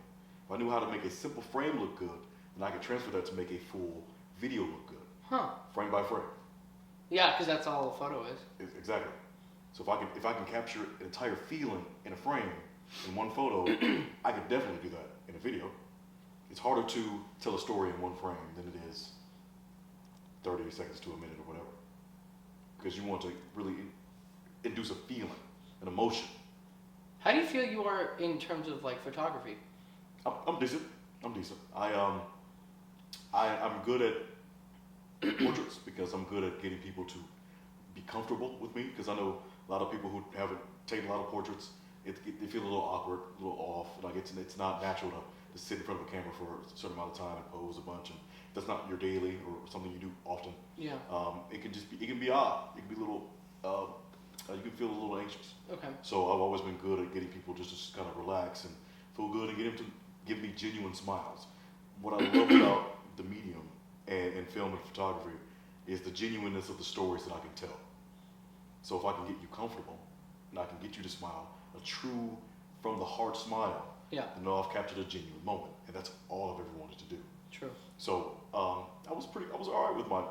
If I knew how to make a simple frame look good, then I could transfer that to make a full video look good. Huh. Frame by frame. Yeah, because that's all a photo is. Exactly. So if I can capture an entire feeling in a frame, in one photo, I could definitely do that in a video. It's harder to tell a story in one frame than it is 30 seconds to a minute or whatever. Because you want to really induce a feeling, an emotion. How do you feel you are in terms of, like, photography? I'm decent. I'm good at portraits because I'm good at getting people to be comfortable with me, because I know a lot of people who haven't taken a lot of portraits, they feel a little awkward, a little off. Like it's not natural to sit in front of a camera for a certain amount of time and pose a bunch, and that's not your daily or something you do often. Yeah. It can be odd. It can be a little. You can feel a little anxious. Okay. So I've always been good at getting people just to kind of relax and feel good and get them to give me genuine smiles. What I love about the medium and film and photography is the genuineness of the stories that I can tell. So if I can get you comfortable and I can get you to smile, a true, from the heart smile, yeah, then I've captured a genuine moment, and that's all I've ever wanted to do. True. So I was all right with my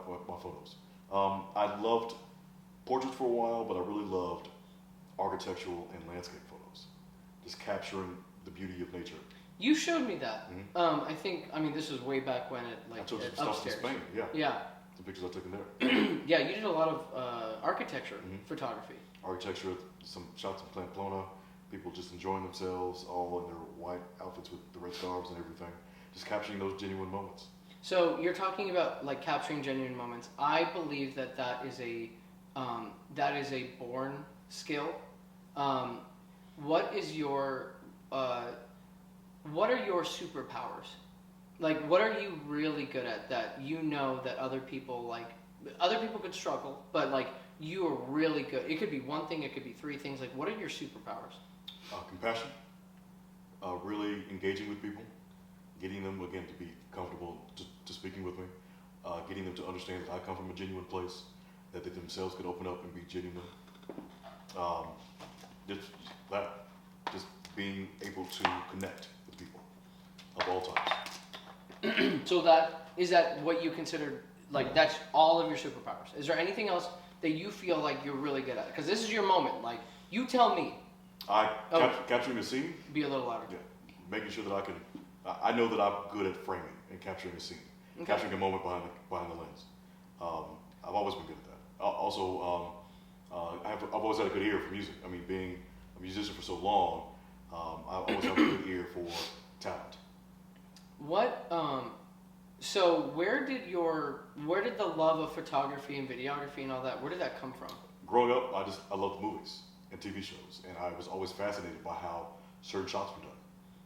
photos. I loved portraits for a while, but I really loved architectural and landscape photos, just capturing the beauty of nature. You showed me that. Mm-hmm. I think, this was way back when it, like, I took some stuff in Spain, yeah. Yeah. Some pictures I took in there. Yeah, you did a lot of architecture photography. Architecture, some shots in Pamplona, people just enjoying themselves, all in their white outfits with the red scarves and everything. Just capturing those genuine moments. So you're talking about like capturing genuine moments. I believe that is a born skill. Um, what is your what are your superpowers? Like, what are you really good at that you know that other people could struggle, but like you are really good. It could be one thing, it could be three things. Like, what are your superpowers? Compassion, really engaging with people, getting them again to be comfortable to speaking with me, getting them to understand that I come from a genuine place, that they themselves could open up and be genuine. Um, just being able to connect with people of all types. So is that what you consider, like, that's all of your superpowers? Is there anything else that you feel like you're really good at? Because this is your moment. Like, you tell me. Capturing a scene. Be a little louder. Yeah, making sure that I know that I'm good at framing and capturing a scene, capturing a moment behind the lens. I've always been good at that. Also, I've always had a good ear for music. I mean, being a musician for so long, I've always had a good ear for talent. So where did the love of photography and videography and all that, where did that come from? Growing up, I loved movies and TV shows, and I was always fascinated by how certain shots were done.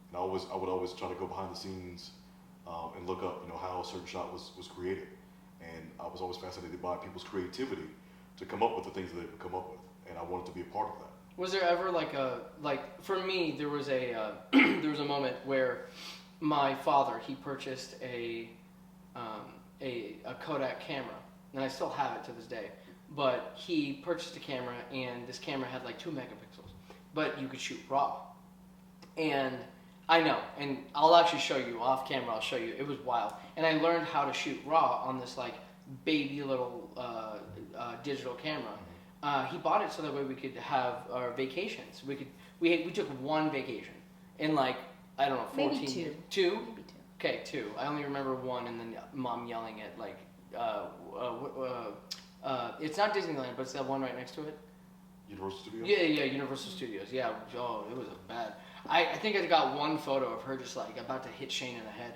And I would always try to go behind the scenes and look up, how a certain shot was created. And I was always fascinated by people's creativity to come up with the things that they would come up with, and I wanted to be a part of that. Was there ever for me, there was a there was a moment where my father, he purchased a Kodak camera, and I still have it to this day. But he purchased a camera, and this camera had like 2 megapixels, but you could shoot RAW. And I know, and I'll actually show you off camera. I'll show you. It was wild, and I learned how to shoot RAW on this like baby little digital camera. He bought it so that way we could have our vacations. We took one vacation in like, I don't know, 14. Maybe two. Two? Maybe 2. Okay, 2. I only remember one, and then mom yelling at like, it's not Disneyland, but it's that one right next to it. Universal Studios? Yeah, Universal Studios. Yeah, oh, it was a bad. I think I got one photo of her just like about to hit Shane in the head.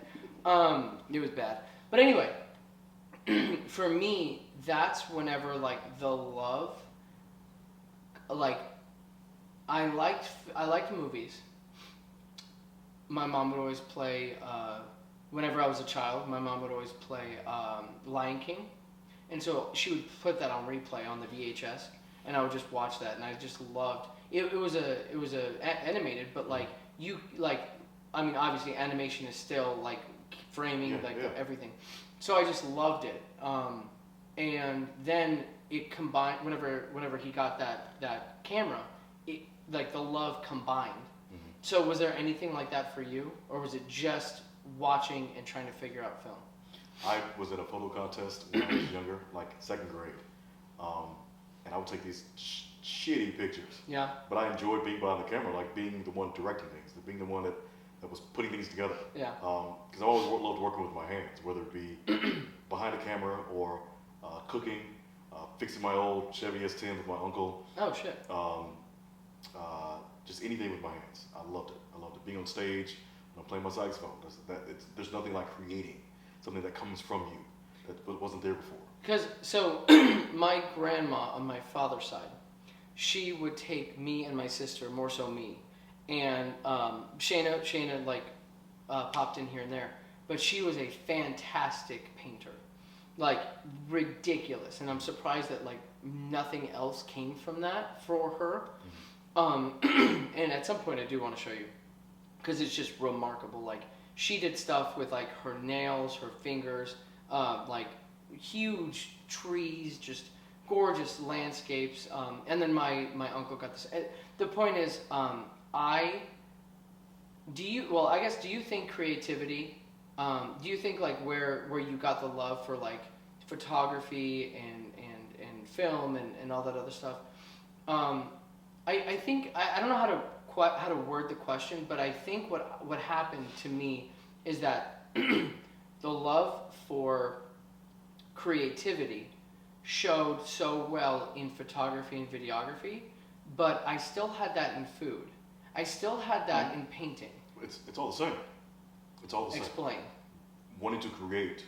It was bad. But anyway, for me, that's whenever like the love, like I liked movies. My mom would always play, whenever I was a child, my mom would always play Lion King. And so she would put that on replay on the VHS, and I would just watch that, and I just loved it. It was animated, but I mean, obviously animation is still like framing, everything. So I just loved it. And then it combined, whenever he got that camera, it, like the love combined. Mm-hmm. So was there anything like that for you, or was it just watching and trying to figure out film? I was in a photo contest when I was younger, like 2nd grade, and I would take these shitty pictures. Yeah. But I enjoyed being behind the camera, like being the one directing things, being the one that was putting things together. Yeah. Because I always loved working with my hands, whether it be behind the camera or cooking, fixing my old Chevy S10 with my uncle. Oh shit. Just anything with my hands. I loved it. Being on stage, playing my saxophone. There's nothing like creating something that comes from you that wasn't there before. Because, so, my grandma on my father's side, she would take me and my sister, more so me, and Shayna like, popped in here and there, but she was a fantastic painter. Like, ridiculous, and I'm surprised that, like, nothing else came from that for her. Mm-hmm. And at some point I do want to show you, because it's just remarkable. Like, she did stuff with like her nails, her fingers, like huge trees, just gorgeous landscapes. And then my uncle got this. The point is, do you think creativity, do you think like where you got the love for like photography and film and all that other stuff? I think, I don't know how to word the question, but I think what happened to me is that the love for creativity showed so well in photography and videography, but I still had that in food. I still had that in painting. It's all the same. It's all the same. Explain. wanting to create,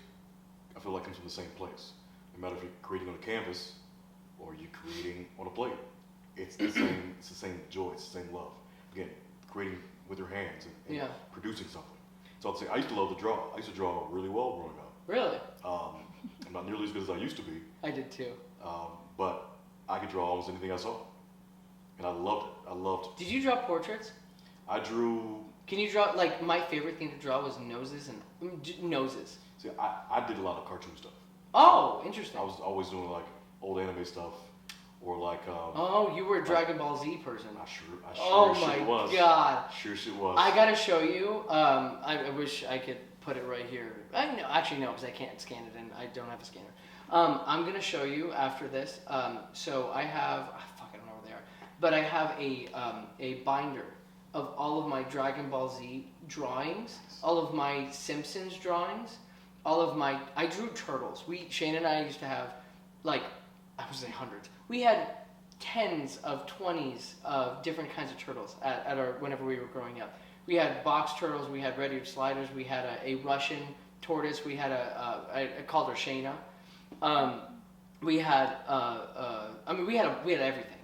I feel like comes from the same place. No matter if you're creating on a canvas or you're creating on a plate, it's the same. It's the same joy. It's the same love. Again, creating with your hands and producing something. So I'd say I used to love to draw. I used to draw really well growing up. Really? I'm not nearly as good as I used to be. I did too. But I could draw almost anything I saw, and I loved it. I loved. Did you draw portraits? I drew. Can you draw, like, my favorite thing to draw was noses and noses. See, I did a lot of cartoon stuff. Oh, interesting. I was always doing like old anime stuff, or like. Oh, you were a Dragon Ball Z person. I sure oh shit my was. god. Sure shit was. I gotta show you. I wish I could put it right here. Actually no, because I can't scan it and I don't have a scanner. I'm gonna show you after this. So I have, I don't know where they are, but I have a binder of all of my Dragon Ball Z drawings, all of my Simpsons drawings, all of my, I drew turtles. Shane and I used to have, like, I would say hundreds. We had tens of 20s of different kinds of turtles at our, whenever we were growing up. We had box turtles, we had red-eared sliders, we had a Russian tortoise, we had I called her Shayna. We had, we had everything.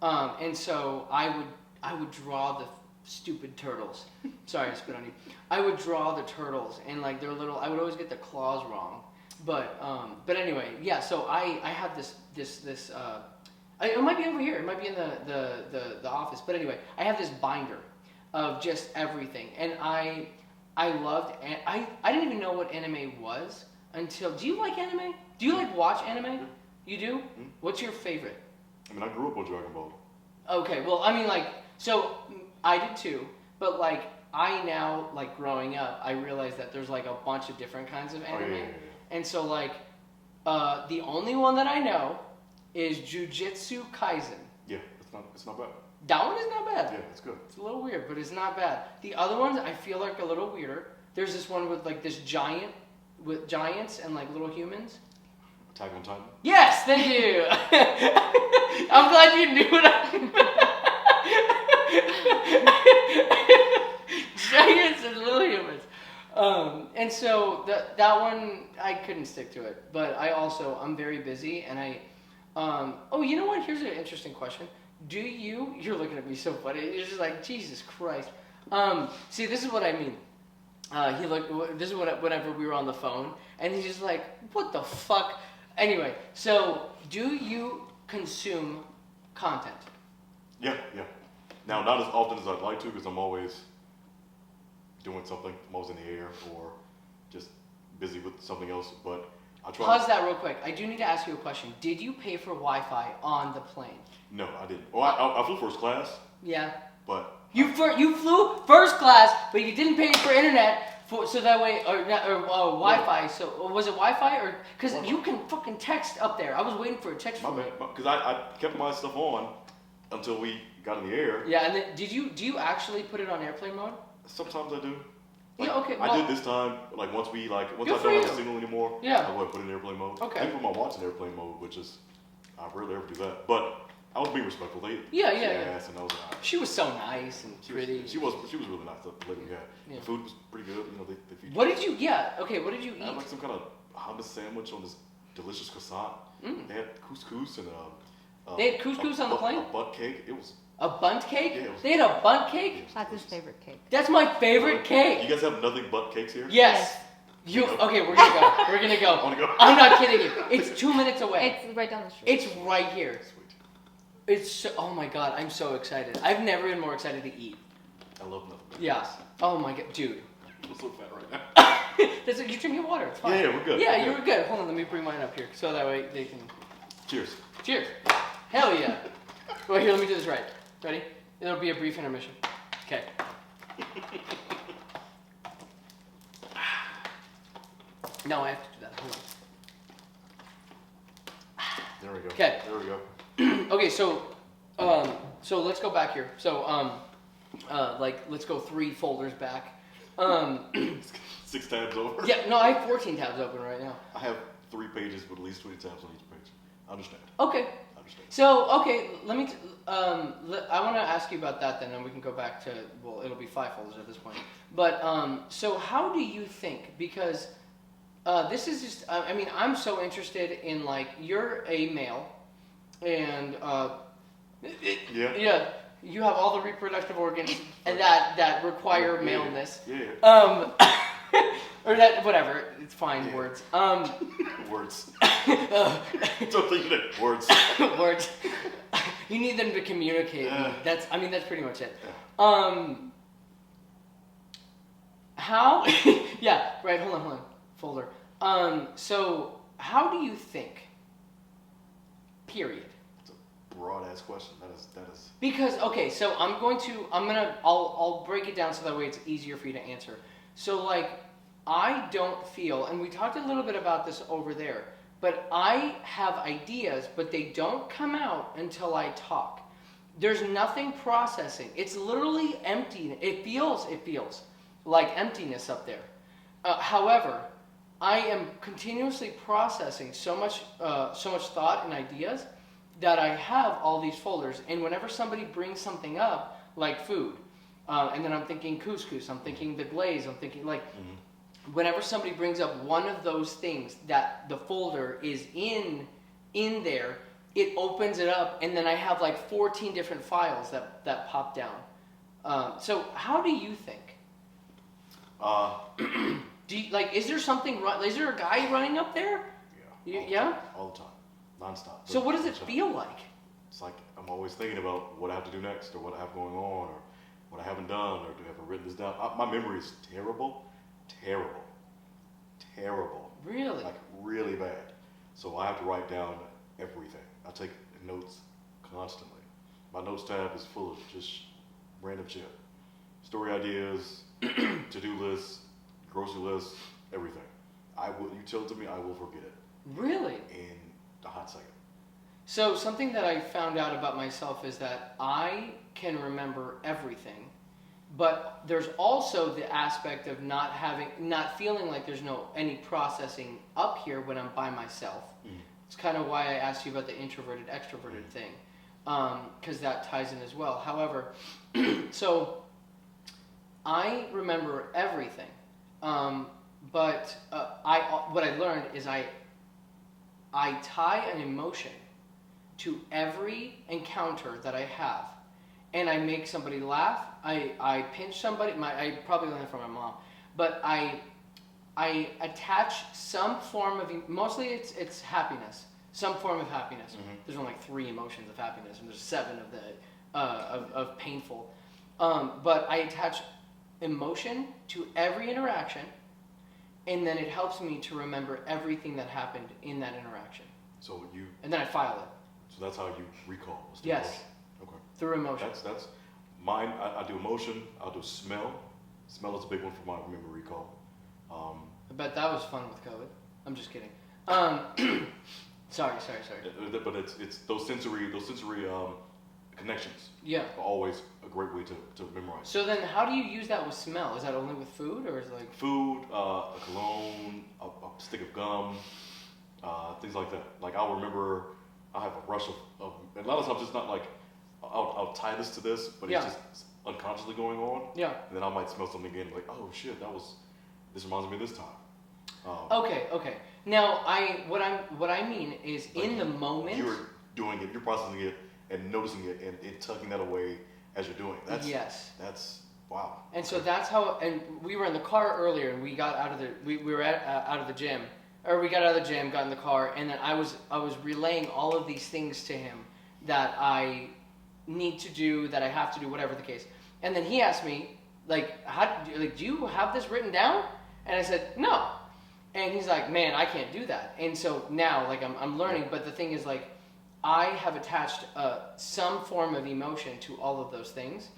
And so I would draw the stupid turtles. Sorry, I spit on you. I would draw the turtles, and like they're little. I would always get the claws wrong, but anyway, yeah. So I have this. It might be over here. It might be in the office. But anyway, I have this binder of just everything, and I loved. I didn't even know what anime was until. Do you like anime? Do you like watch anime? You do? Mm-hmm. What's your favorite? I mean, I grew up on Dragon Ball. Okay, well, I mean, like, so I did too, but like, I now, like, growing up, I realized that there's like a bunch of different kinds of anime. Yeah. And so, like, the only one that I know is Jujutsu Kaisen. Yeah, it's not bad. That one is not bad. Yeah, it's good. It's a little weird, but it's not bad. The other ones I feel like a little weirder. There's this one with like this giant, with giants and like little humans. Attack on Titan? Yes, thank you. I'm glad you knew what giants and little humans. And so that one, I couldn't stick to it. But I'm very busy, and you know what? Here's an interesting question. You're looking at me so funny. You're just like, Jesus Christ. See, this is what I mean. This is whenever we were on the phone, and he's just like, what the fuck? Anyway, so do you consume content? Yeah. Now, not as often as I'd like to, because I'm always doing something. I'm always in the air or just busy with something else, but I try. Pause that real quick. I do need to ask you a question. Did you pay for Wi-Fi on the plane? No, I didn't. Well, I flew first class. Yeah. But you flew first class, but you didn't pay for internet. So that way, or Wi-Fi. Yeah. So was it Wi-Fi or because you can fucking text up there? I was waiting for a text from you. Because I kept my stuff on until we got in the air. Yeah, and then do you actually put it on airplane mode? Sometimes I do. Like, yeah, okay. I did this time. Like once I don't have a signal anymore. Yeah. I go ahead and put it in airplane mode. Okay. I put my watch in airplane mode, which is I rarely ever do that, but. I was being respectful. Yeah. And I was, she was so nice and pretty. She was really nice. The lady we had. Yeah. The food was pretty good. You know, they featured. What did you? Yeah. Okay. What did you eat? I had like some kind of hummus sandwich on this delicious croissant. They had couscous and they had couscous on the plane. A bunt cake. It was a bunt cake. Yeah, they had a bunt cake. That's his favorite cake. That's my favorite cake. You guys have nothing but cakes here? Yes. Okay, we're gonna go. We're gonna go. I wanna go. I'm not kidding you. It's 2 minutes away. It's right down the street. It's right here. It's so, oh my god, I'm so excited. I've never been more excited to eat. I love nothing. Yeah. Oh my god, dude. I'm so fat right now. You're drinking water. It's fine. Yeah, we're good. Yeah, you're good. Hold on, let me bring mine up here so that way they can. Cheers. Cheers. Hell yeah. Well, here, let me do this right. Ready? It'll be a brief intermission. Okay. No, I have to do that. Hold on. There we go. Okay. There we go. Okay, so let's go back here. So, let's go 3 folders back. 6 tabs over. Yeah, no, I have 14 tabs open right now. I have 3 pages with at least 20 tabs on each page. I understand. Okay. So, okay, let me. I want to ask you about that then, and we can go back to. Well, it'll be 5 folders at this point. But so, how do you think? Because This is just, I mean, I'm so interested in, like, you're a male, and, yeah, you have all the reproductive organs and that require maleness. Yeah. Or that, whatever, it's fine, words. Words. Don't think that words. Words. You need them to communicate. That's pretty much it. How? Yeah, right, hold on. Folder. So, how do you think? Period. It's a broad ass question. That is. Because, okay, so I'll break it down so that way it's easier for you to answer. So, like, I don't feel, and we talked a little bit about this over there, but I have ideas, but they don't come out until I talk. There's nothing processing. It's literally empty. It feels like emptiness up there. However, I am continuously processing so much thought and ideas that I have all these folders. And whenever somebody brings something up, like food, and then I'm thinking couscous, I'm thinking the glaze, I'm thinking like, whenever somebody brings up one of those things that the folder is in there, it opens it up, and then I have like 14 different files that pop down. So how do you think? Do you, like, is there something? Is there a guy running up there? Yeah. All the time, nonstop. So what does it feel like? It's like I'm always thinking about what I have to do next, or what I have going on, or what I haven't done, or do I have written this down? My memory is terrible. Really? Like really bad. So I have to write down everything. I take notes constantly. My notes tab is full of just random shit. Story ideas, to-do lists, grocery lists, everything. You tell it to me, I will forget it. Really? In a hot second. So something that I found out about myself is that I can remember everything, but there's also the aspect of not feeling like there's any processing up here when I'm by myself. It's kind of why I asked you about the introverted extroverted thing, because that ties in as well. However, so I remember everything, but what I learned is I tie an emotion to every encounter that I have. And I make somebody laugh. I pinch somebody. I probably learned it from my mom, but I attach some form of, mostly it's happiness, some form of happiness. There's only like 3 emotions of happiness, and there's 7 of the of painful. But I attach emotion to every interaction, and then it helps me to remember everything that happened in that interaction. And then I file it. So that's how you recall. Yes. Emotion. Okay. Through emotion. That's mine. I do emotion. I'll do smell. Smell is a big one for my memory recall. I bet that was fun with COVID. I'm just kidding. Sorry. But it's those sensory connections. Yeah. Are always a great way to memorize. So then, how do you use that with smell? Is that only with food, or is it like food, a cologne, a stick of gum, things like that? Like I'll remember. I have a rush of a lot of times it's not like I'll tie this to this, but it's just unconsciously going on. Yeah. And then I might smell something again, like, oh shit, this reminds me of this time. Okay. Now what I mean is like in the moment you're doing it, you're processing it and noticing it and tucking that away as you're doing it. That's wow. And so that's how. And we were in the car earlier, and we got out of the we were out of the gym. Or we got out of the gym, got in the car, and then I was relaying all of these things to him that I need to do, that I have to do, whatever the case. And then he asked me, like, do you have this written down? And I said, no. And he's like, man, I can't do that. And so now, like, I'm learning, but the thing is, like, I have attached some form of emotion to all of those things,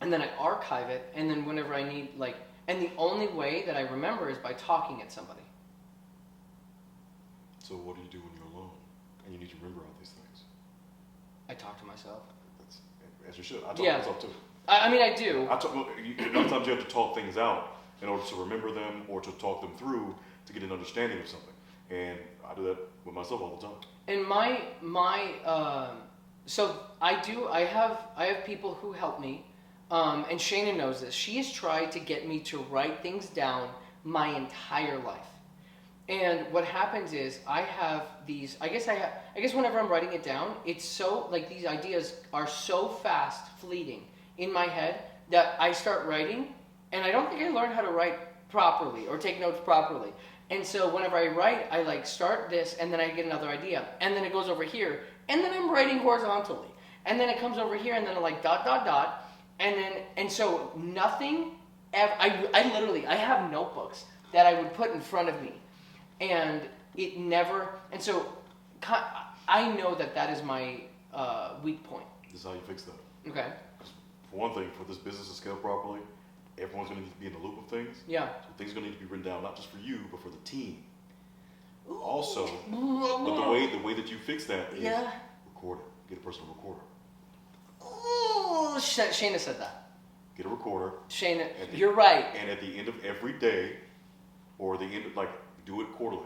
and then I archive it, and then whenever I need, like, and the only way that I remember is by talking at somebody. So what do you do when you're alone and you need to remember all these things? I talk to myself. That's, as you should. I talk to myself too. I mean, I do. Sometimes you have to talk things out in order to remember them or to talk them through to get an understanding of something. And I do that with myself all the time. And so I have people who help me, and Shayna knows this. She has tried to get me to write things down my entire life. And what happens is I have these. I guess whenever I'm writing it down, it's so like these ideas are so fast, fleeting in my head that I start writing, and I don't think I learned how to write properly or take notes properly. And so whenever I write, I like start this, and then I get another idea, and then it goes over here, and then I'm writing horizontally, and then it comes over here, and then I like dot dot dot, and so nothing. I literally have notebooks that I would put in front of me. And it never, and so I know that is my weak point. This is how you fix that. Okay. For one thing, for this business to scale properly, everyone's going to need to be in the loop of things. Yeah. So things are going to need to be written down, not just for you, but for the team. Also, but the way that you fix that is record it. Get a personal recorder. Oh, Shayna said that. Get a recorder. Shayna, you're right. And at the end of every day, or the end of do it quarterly.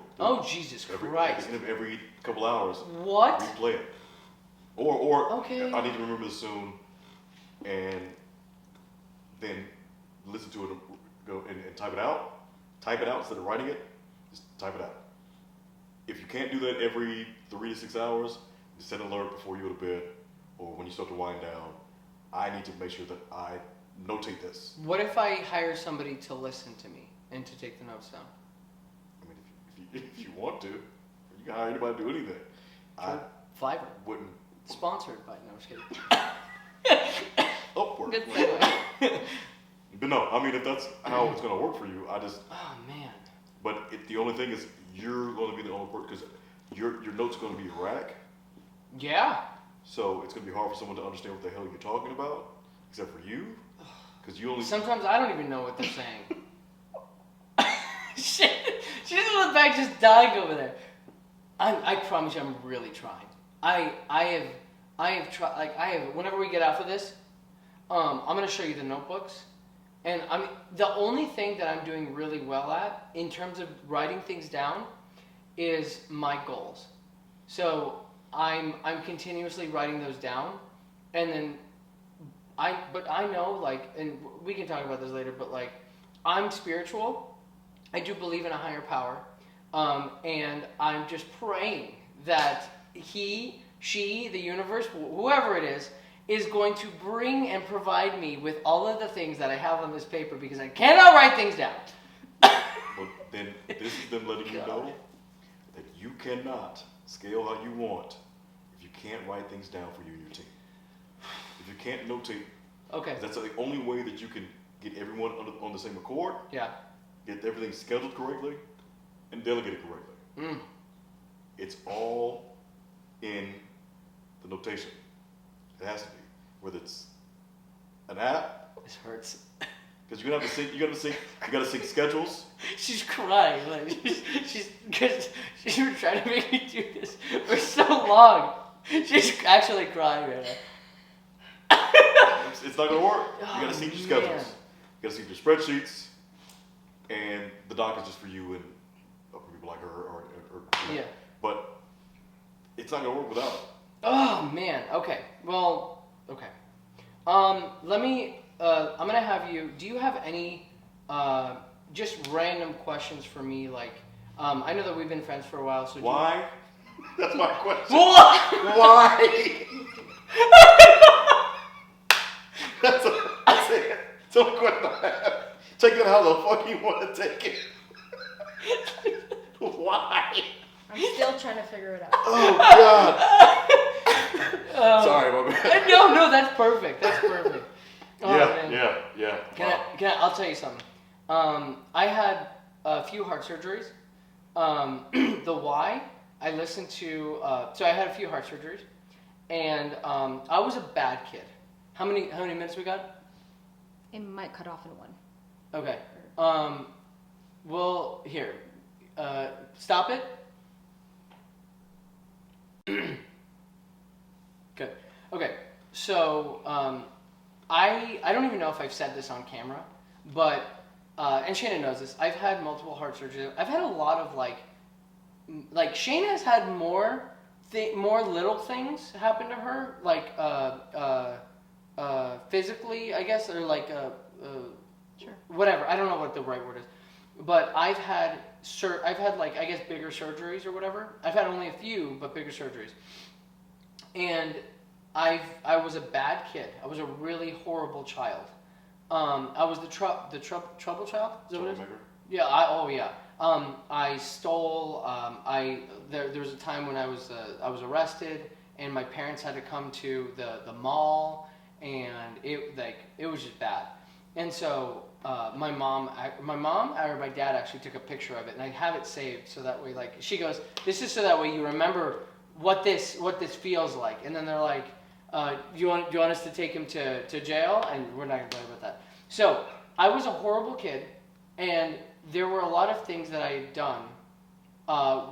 Jesus Christ. At the end of every couple hours. What? Replay it. Or okay. I need to remember this soon, and then listen to it and go and type it out. Type it out instead of writing it. Just type it out. If you can't do that every 3 to 6 hours, just set an alert before you go to bed or when you start to wind down. I need to make sure that I notate this. What if I hire somebody to listen to me and to take the notes down? If you want to, you can hire anybody to do anything. I Fiverr. wouldn't. Sponsored by, no, I'm just kidding. Upward. Good segue. But no, I mean, if that's how it's going to work for you, Oh, man. But the only thing is, you're going to be the only person, because your notes are going to be erratic. Yeah. So it's going to be hard for someone to understand what the hell you're talking about, except for you. Because you only. Sometimes I don't even know what they're saying. Shit. She's in the back just dying over there. I promise you, I'm really trying. I have tried. Whenever we get off of this, I'm gonna show you the notebooks, and the only thing that I'm doing really well at in terms of writing things down is my goals. So I'm continuously writing those down, and then I know and we can talk about this later, but I'm spiritual. I do believe in a higher power, and I'm just praying that he, she, the universe, whoever it is going to bring and provide me with all of the things that I have on this paper, because I cannot write things down. But then this is them letting you know that you cannot scale how you want if you can't write things down for you and your team. If you can't notate, okay, that's the only way that you can get everyone on the same accord. Yeah. Get everything scheduled correctly and delegate it correctly. It's all in the notation. It has to be. Whether it's an app. This hurts. Because you're gonna have to sync. You gotta sync schedules. She's crying. Because she's been trying to make me do this for so long. She's actually crying right now. It's not gonna work. You gotta sync your schedules. You gotta sync your spreadsheets. And the doc is just for you and for people like her or yeah. But it's not gonna work without it. Oh man. Okay. Well. Okay. Let me. I'm gonna have you. Do you have any just random questions for me? I know that we've been friends for a while. So why? That's my question. Why? That's it. It's the only question I have. Take it how the fuck you want to take it. Why? I'm still trying to figure it out. Oh God. Sorry, my bad. No, that's perfect. That's perfect. Oh, yeah. Can I? I'll tell you something. I had a few heart surgeries. The why I listened to. So I had a few heart surgeries, and I was a bad kid. How many minutes we got? It might cut off in one. Okay. Well, here. Stop it. Good. Okay. So, I don't even know if I've said this on camera, but, and Shayna knows this, I've had multiple heart surgeries. I've had a lot of Shayna has had more little things happen to her, physically, I guess, or Sure. whatever. I don't know what the right word is. but I've had like, I guess, bigger surgeries or whatever. I've had only a few, but bigger surgeries. And I was a bad kid. I was a really horrible child. I was the trouble child. Is that what it is? Yeah. I stole. There was a time when I was arrested, and my parents had to come to the mall, and it was just bad. And so my mom or my dad actually took a picture of it, and I have it saved so that way, like, she goes, "This is so that way you remember what this feels like." And then they're like, do you want us to take him to jail? And we're not going to talk about that. So I was a horrible kid, and there were a lot of things that I had done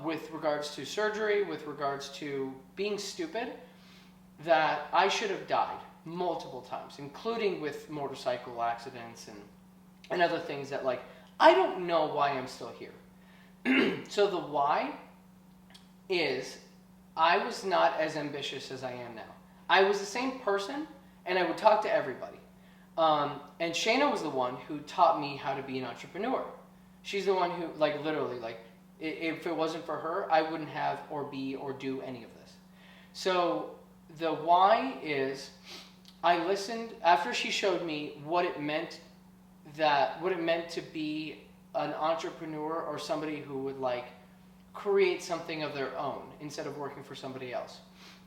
with regards to surgery, with regards to being stupid, that I should have died multiple times, including with motorcycle accidents and other things that, like, I don't know why I'm still here. So the why is I was not as ambitious as I am now. I was the same person, and I would talk to everybody. And Shayna was the one who taught me how to be an entrepreneur. She's the one who, like, literally, like, if it wasn't for her, I wouldn't have or be or do any of this. So the why is I listened after she showed me what it meant to be an entrepreneur or somebody who would, like, create something of their own instead of working for somebody else,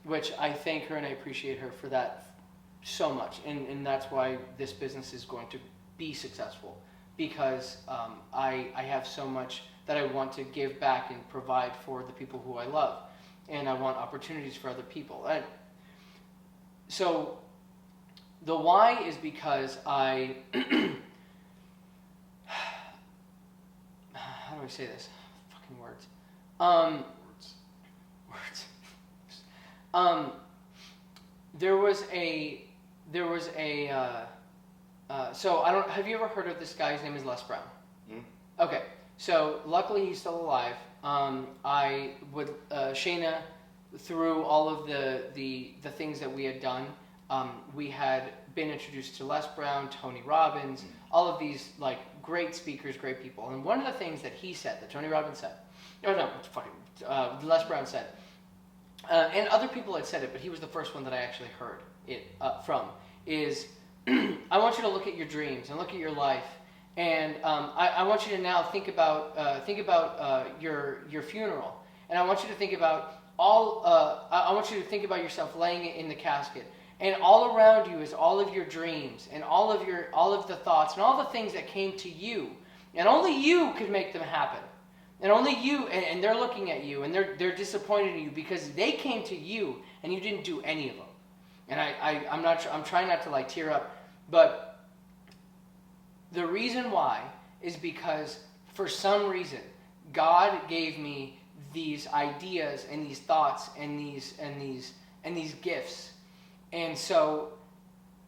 which I thank her and I appreciate her for that so much. And that's why this business is going to be successful, because I have so much that I want to give back and provide for the people who I love, and I want opportunities for other people. So the why is because I how do I say this? Fucking words. So I don't. Have you ever heard of this guy? His name is Les Brown. Okay. So luckily he's still alive. I would Shayna, through all of the things that we had done, we had been introduced to Les Brown, Tony Robbins, all of these, like, great speakers, great people. And one of the things that he said, that Tony Robbins said, Les Brown said, and other people had said it, but he was the first one that I actually heard it from, is I want you to look at your dreams and look at your life, and I want you to now think about your funeral, and I want you to think about I want you to think about yourself laying in the casket, and all around you is all of your dreams and all of the thoughts and all the things that came to you, and only you could make them happen. And only you, and they're looking at you, and they're disappointed in you because they came to you and you didn't do any of them. And I'm trying not to, like, tear up, but the reason why is because for some reason God gave me these ideas and these thoughts and these gifts. And so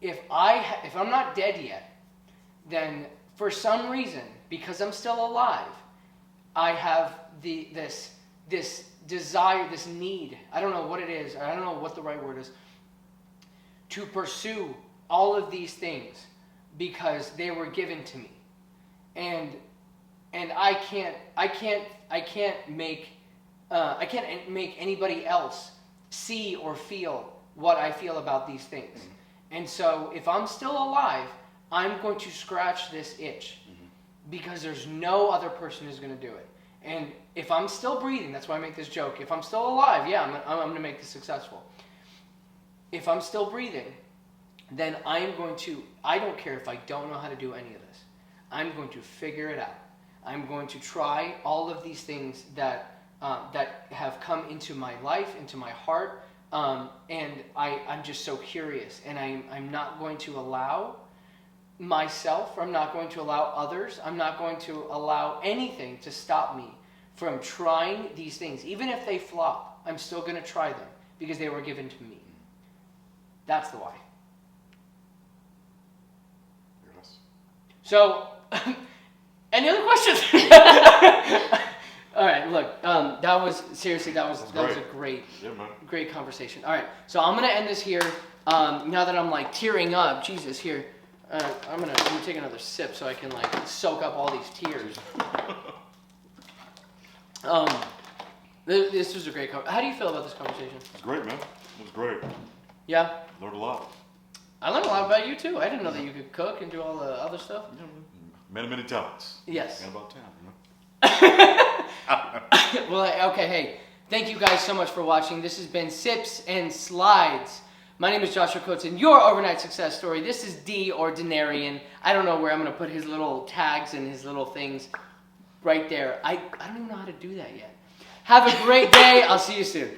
if I'm not dead yet, then for some reason, because I'm still alive, I have this desire, this need, I don't know what it is, I don't know what the right word is, to pursue all of these things because they were given to me. And I can't make anybody else see or feel what I feel about these things. And so if I'm still alive, I'm going to scratch this itch. Because there's no other person who's going to do it. And if I'm still breathing, that's why I make this joke. If I'm still alive, yeah, I'm going to make this successful. If I'm still breathing, then I don't care if I don't know how to do any of this. I'm going to figure it out. I'm going to try all of these things that have come into my life, into my heart, and I'm just so curious. And I'm not going to allow myself, or I'm not going to allow others, I'm not going to allow anything to stop me from trying these things. Even if they flop, I'm still going to try them because they were given to me. That's the why. Yes. So, any other questions? All right, look, that was a great conversation. All right, so I'm going to end this here. Now that I'm, like, tearing up, Jesus, here. I'm gonna take another sip so I can like soak up all these tears. This was a great conversation. How do you feel about this conversation? It's great, man. It was great. Yeah? Learned a lot. I learned a lot about you, too. I didn't know that you could cook and do all the other stuff. Yeah, many talents. Yes. And about town, Well, okay, hey. Thank you guys so much for watching. This has been Sips and Slides. My name is Joshua Kotzen, your overnight success story. This is D or Danarian. I don't know where I'm going to put his little tags and his little things right there. I don't even know how to do that yet. Have a great day. I'll see you soon.